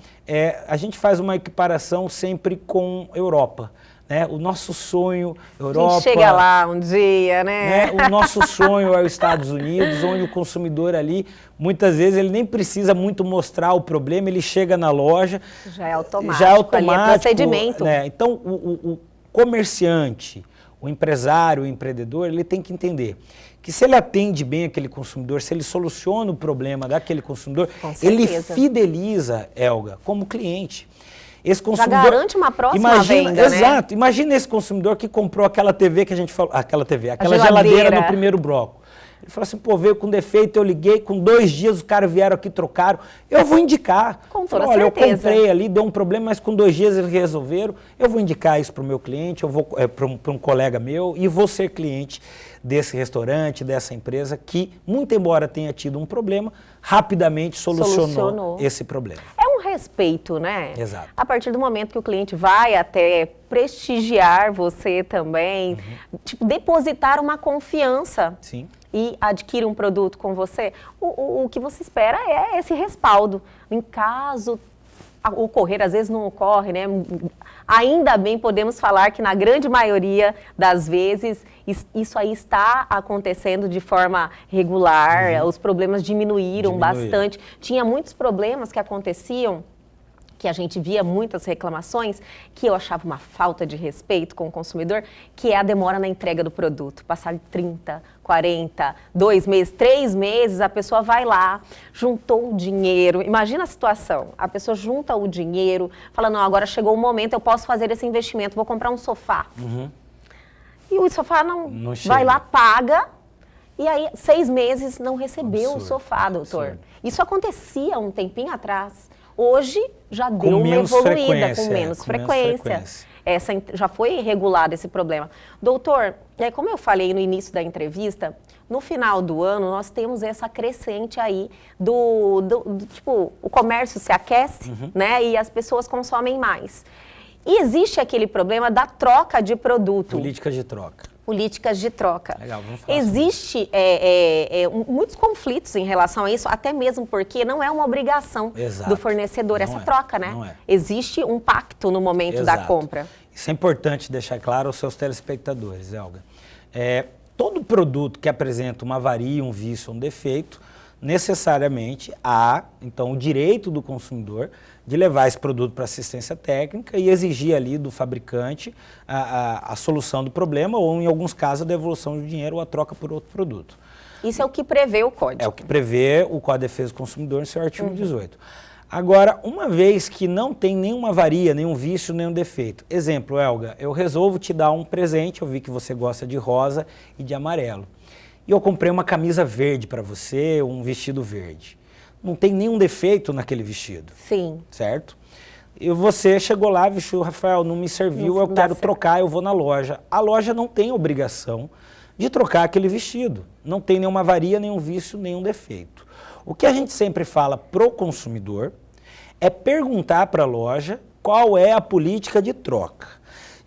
A gente faz uma equiparação sempre com Europa. Né? O nosso sonho, Europa... Quem chega lá um dia, né? O nosso sonho é os Estados Unidos, onde o consumidor ali, muitas vezes, ele nem precisa muito mostrar o problema, ele chega na loja... Já é automático, ali é procedimento. Né? Então, o comerciante, o empresário, o empreendedor, ele tem que entender que se ele atende bem aquele consumidor, se ele soluciona o problema daquele consumidor, ele fideliza, Elga, como cliente. Esse consumidor, já garante uma próxima venda, exato, né? Imagina esse consumidor que comprou aquela TV que a gente falou, aquela geladeira no primeiro bloco. Ele falou assim, pô, veio com defeito, eu liguei, com 2 dias os caras vieram aqui, trocaram, eu vou indicar. Com toda certeza. Eu comprei ali, deu um problema, mas com 2 dias eles resolveram, eu vou indicar isso para o meu cliente, eu vou para um colega meu e vou ser cliente desse restaurante, dessa empresa que, muito embora tenha tido um problema, rapidamente solucionou esse problema. É um respeito, né? Exato. A partir do momento que o cliente vai até prestigiar você também, tipo, depositar uma confiança. Sim. E adquire um produto com você, o que você espera é esse respaldo. Em caso ocorrer, às vezes não ocorre, né? Ainda bem podemos falar que na grande maioria das vezes isso aí está acontecendo de forma regular, os problemas diminuíram bastante. Tinha muitos problemas que aconteciam, que a gente via muitas reclamações, que eu achava uma falta de respeito com o consumidor, que é a demora na entrega do produto. Passar de 30, 40, 2 meses, 3 meses, a pessoa vai lá, juntou o dinheiro. Imagina a situação, a pessoa junta o dinheiro, fala, não, agora chegou o momento, eu posso fazer esse investimento, vou comprar um sofá. E o sofá não vai lá, paga, e aí 6 meses não recebeu o sofá, doutor. Isso acontecia um tempinho atrás. Hoje já deu uma evoluída, com menos frequência. Essa já foi regulado esse problema. Doutor, como eu falei no início da entrevista, no final do ano nós temos essa crescente aí tipo, o comércio se aquece, né? E as pessoas consomem mais. E existe aquele problema da troca de produto. Políticas de troca. Políticas de troca. Legal, vamos falar Existe muitos conflitos em relação a isso, até mesmo porque não é uma obrigação do fornecedor essa troca, né? Não é. Existe um pacto no momento da compra. Isso é importante deixar claro aos seus telespectadores, Elga. Todo produto que apresenta uma avaria, um vício, um defeito, necessariamente há, então, o direito do consumidor de levar esse produto para assistência técnica e exigir ali do fabricante a solução do problema ou, em alguns casos, a devolução do dinheiro ou a troca por outro produto. Isso é o que prevê o Código. É o que prevê o Código de Defesa do Consumidor no seu artigo 18. Agora, uma vez que não tem nenhuma avaria, nenhum vício, nenhum defeito. Exemplo, Elga, eu resolvo te dar um presente, eu vi que você gosta de rosa e de amarelo. E eu comprei uma camisa verde para você, um vestido verde. Não tem nenhum defeito naquele vestido. Sim. Certo? E você chegou lá, vestiu, Rafael, não me serviu, eu quero trocar, eu vou na loja. A loja não tem obrigação de trocar aquele vestido. Não tem nenhuma avaria, nenhum vício, nenhum defeito. O que a gente sempre fala pro consumidor é perguntar para a loja qual é a política de troca.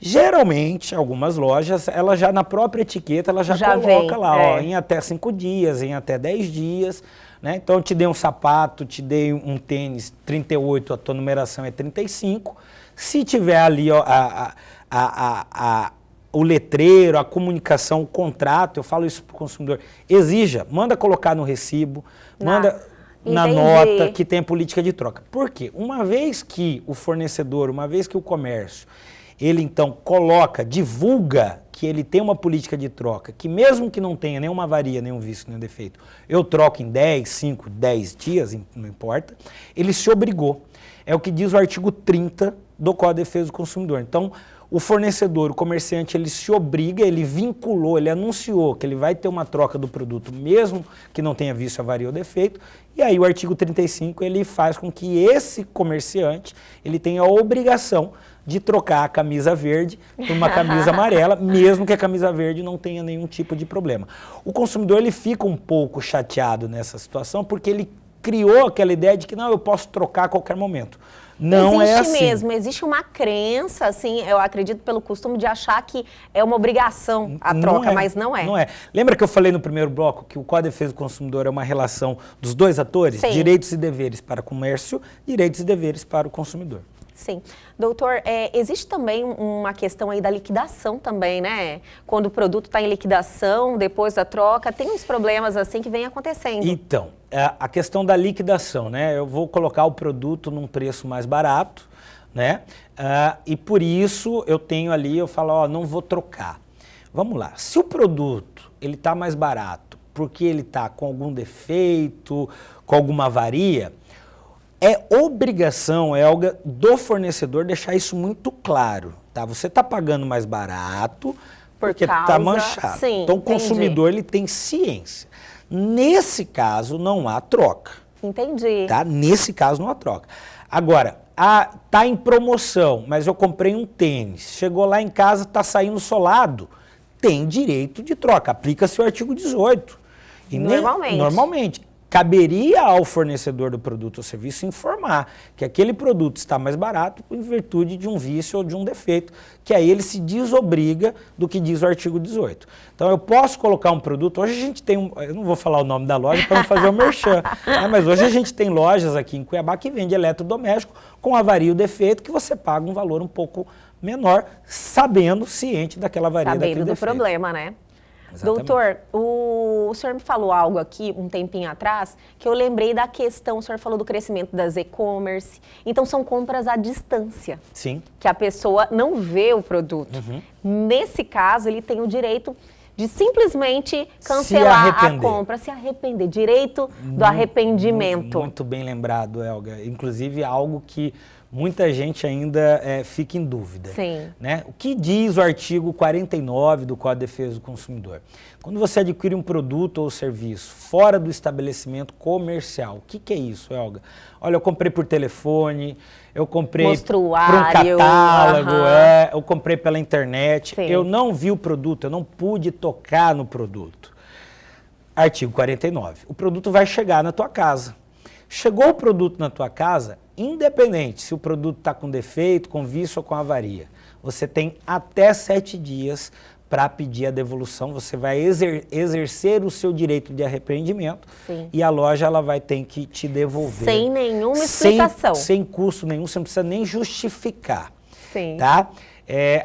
Geralmente, algumas lojas, ela já na própria etiqueta, ela já coloca lá, ó, em até 5 dias, em até 10 dias, né? Então, eu te dei um sapato, te dei um tênis 38, a tua numeração é 35. Se tiver ali ó, o letreiro, a comunicação, o contrato, eu falo isso para o consumidor, exija, manda colocar no recibo, manda na nota que tem política de troca. Por quê? Uma vez que o fornecedor, uma vez que o comércio, ele então coloca, divulga que ele tem uma política de troca, que mesmo que não tenha nenhuma avaria, nenhum vício, nenhum defeito, eu troco em 10, 5, 10 dias, não importa, ele se obrigou. É o que diz o artigo 30 do Código de Defesa do Consumidor. Então, o fornecedor, o comerciante, ele se obriga, ele vinculou, ele anunciou que ele vai ter uma troca do produto, mesmo que não tenha visto avaria ou defeito, e aí o artigo 35, ele faz com que esse comerciante, ele tenha a obrigação de trocar a camisa verde por uma camisa amarela, mesmo que a camisa verde não tenha nenhum tipo de problema. O consumidor, ele fica um pouco chateado nessa situação, porque ele criou aquela ideia de que não, eu posso trocar a qualquer momento. Não é assim. Existe mesmo, existe uma crença, assim, eu acredito pelo costume de achar que é uma obrigação a troca, mas não é. Não é. Lembra que eu falei no primeiro bloco que o Código de Defesa do Consumidor é uma relação dos dois atores? Sim. Direitos e deveres para o comércio, direitos e deveres para o consumidor. Sim. Doutor, existe também uma questão aí da liquidação também, né? Quando o produto está em liquidação, depois da troca, tem uns problemas assim que vem acontecendo. Então, a questão da liquidação, né? Eu vou colocar o produto num preço mais barato, né? E por isso eu tenho ali, eu falo, ó, não vou trocar. Vamos lá, se o produto ele está mais barato porque ele está com algum defeito, com alguma avaria, é obrigação, Elga, do fornecedor deixar isso muito claro, tá? Você está pagando mais barato porque está manchado. Sim, então o consumidor ele tem ciência. Nesse caso não há troca. Entendi. Tá? Nesse caso não há troca. Agora, tá em promoção, mas eu comprei um tênis, chegou lá em casa, está saindo solado, tem direito de troca, aplica-se o artigo 18. E normalmente. Caberia ao fornecedor do produto ou serviço informar que aquele produto está mais barato em virtude de um vício ou de um defeito, que aí ele se desobriga do que diz o artigo 18. Então eu posso colocar um produto, hoje a gente tem, eu não vou falar o nome da loja para não fazer o merchan, né, mas hoje a gente tem lojas aqui em Cuiabá que vende eletrodoméstico com avaria ou defeito que você paga um valor um pouco menor, ciente daquela avaria, daquele defeito. Sabendo do problema, né? Exatamente. Doutor, o senhor me falou algo aqui um tempinho atrás que eu lembrei da questão, o senhor falou do crescimento das e-commerce, então são compras à distância. Sim. Que a pessoa não vê o produto. Uhum. Nesse caso, ele tem o direito de simplesmente cancelar a compra, se arrepender, direito do arrependimento. Muito bem lembrado, Elga. Inclusive, algo que muita gente ainda fica em dúvida. Sim. Né? O que diz o artigo 49 do Código de Defesa do Consumidor? Quando você adquire um produto ou serviço fora do estabelecimento comercial, o que é isso, Elga? Olha, eu comprei por telefone, eu comprei por um catálogo, eu comprei pela internet, Sim. Eu não vi o produto, eu não pude tocar no produto. Artigo 49. O produto vai chegar na tua casa. Chegou o produto na tua casa, independente se o produto está com defeito, com vício ou com avaria, você tem até 7 dias para pedir a devolução, você vai exercer o seu direito de arrependimento. Sim. E a loja ela vai ter que te devolver. Sem nenhuma explicação. Sem custo nenhum, você não precisa nem justificar. Sim. Tá?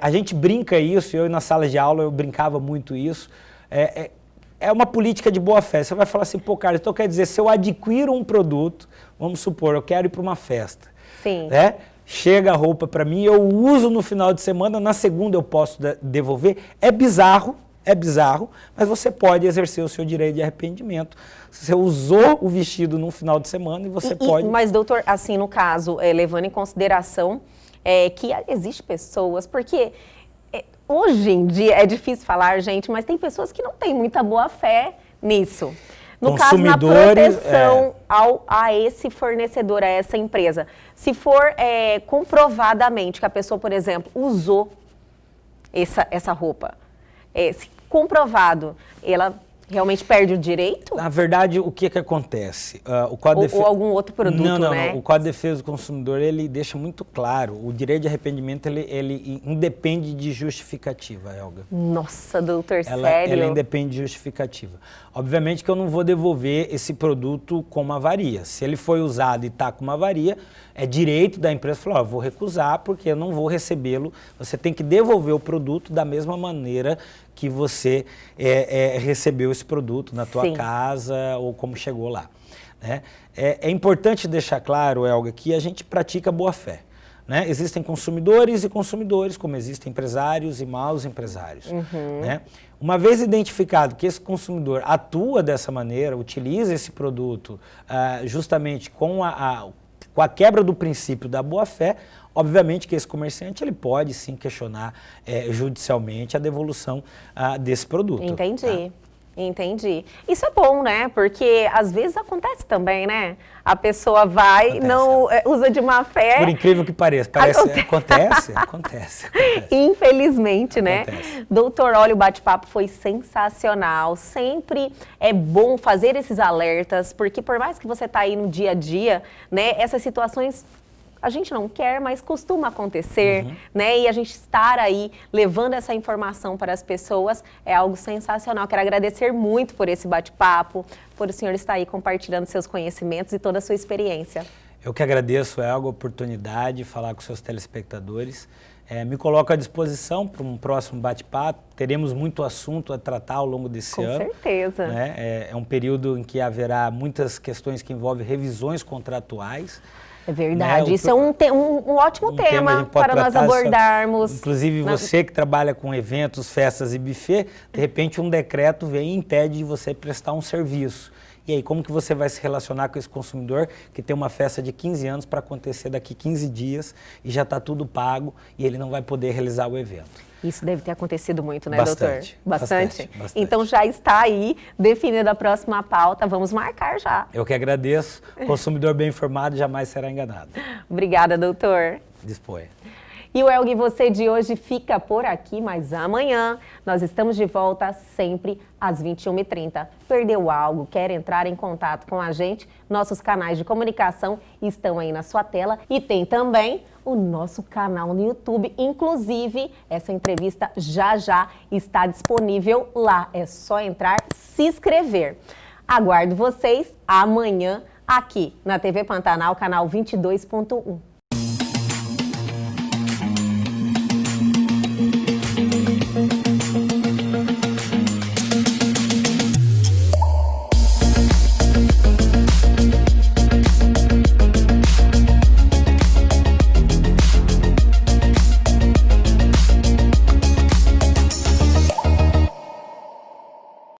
A gente brinca isso, eu na sala de aula eu brincava muito isso. É uma política de boa fé. Você vai falar assim, pô, cara, então quer dizer, se eu adquiro um produto, vamos supor, eu quero ir para uma festa. Sim. Né? Chega a roupa para mim, eu uso no final de semana, na segunda eu posso devolver. É bizarro, mas você pode exercer o seu direito de arrependimento. Você usou o vestido no final de semana e você pode... Mas, doutor, assim, no caso, levando em consideração que existem pessoas, porque... Hoje em dia é difícil falar, gente, mas tem pessoas que não têm muita boa fé nisso. No caso, na proteção a esse fornecedor, a essa empresa. Se for comprovadamente que a pessoa, por exemplo, usou essa roupa, se comprovado, ela realmente perde o direito? Na verdade, o que acontece? O Código ou algum outro produto, não, né? Não. O Código de Defesa do Consumidor, ele deixa muito claro, o direito de arrependimento, ele independe de justificativa, Elga. Nossa, doutor, sério? Ela independe de justificativa. Obviamente que eu não vou devolver esse produto com uma avaria. Se ele foi usado e está com uma avaria, é direito da empresa falar, eu vou recusar porque eu não vou recebê-lo. Você tem que devolver o produto da mesma maneira que você recebeu esse produto na tua casa ou como chegou lá. Né? É importante deixar claro, Elga, que a gente pratica boa-fé. Né? Existem consumidores e consumidores, como existem empresários e maus empresários. Uhum. Né? Uma vez identificado que esse consumidor atua dessa maneira, utiliza esse produto justamente com Com a quebra do princípio da boa-fé, obviamente que esse comerciante ele pode sim questionar judicialmente a devolução desse produto. Entendi. Tá? Entendi. Isso é bom, né? Porque às vezes acontece também, né? A pessoa vai, não usa de má fé. Por incrível que pareça, acontece. Infelizmente, né? Doutor, olha, o bate-papo foi sensacional. Sempre é bom fazer esses alertas, porque por mais que você tá aí no dia a dia, né? Essas situações a gente não quer, mas costuma acontecer, né? E a gente estar aí levando essa informação para as pessoas é algo sensacional. Quero agradecer muito por esse bate-papo, por o senhor estar aí compartilhando seus conhecimentos e toda a sua experiência. Eu que agradeço, Elga, a oportunidade de falar com seus telespectadores. Me coloco à disposição para um próximo bate-papo. Teremos muito assunto a tratar ao longo desse ano. Com certeza. Né? É um período em que haverá muitas questões que envolvem revisões contratuais. É verdade, né? Isso é um ótimo tema para nós abordarmos. Inclusive você que trabalha com eventos, festas e buffet, de repente um decreto vem e impede de você prestar um serviço. E aí, como que você vai se relacionar com esse consumidor que tem uma festa de 15 anos para acontecer daqui 15 dias e já está tudo pago e ele não vai poder realizar o evento? Isso deve ter acontecido muito, né, Bastante, doutor? Bastante? Bastante. Então já está aí definida a próxima pauta, vamos marcar já. Eu que agradeço. Consumidor bem informado jamais será enganado. Obrigada, doutor. Disponha. E o Elgue Você de hoje fica por aqui, mas amanhã nós estamos de volta sempre às 21h30. Perdeu algo? Quer entrar em contato com a gente? Nossos canais de comunicação estão aí na sua tela e tem também o nosso canal no YouTube. Inclusive, essa entrevista já está disponível lá. É só entrar, se inscrever. Aguardo vocês amanhã aqui na TV Pantanal, canal 22.1.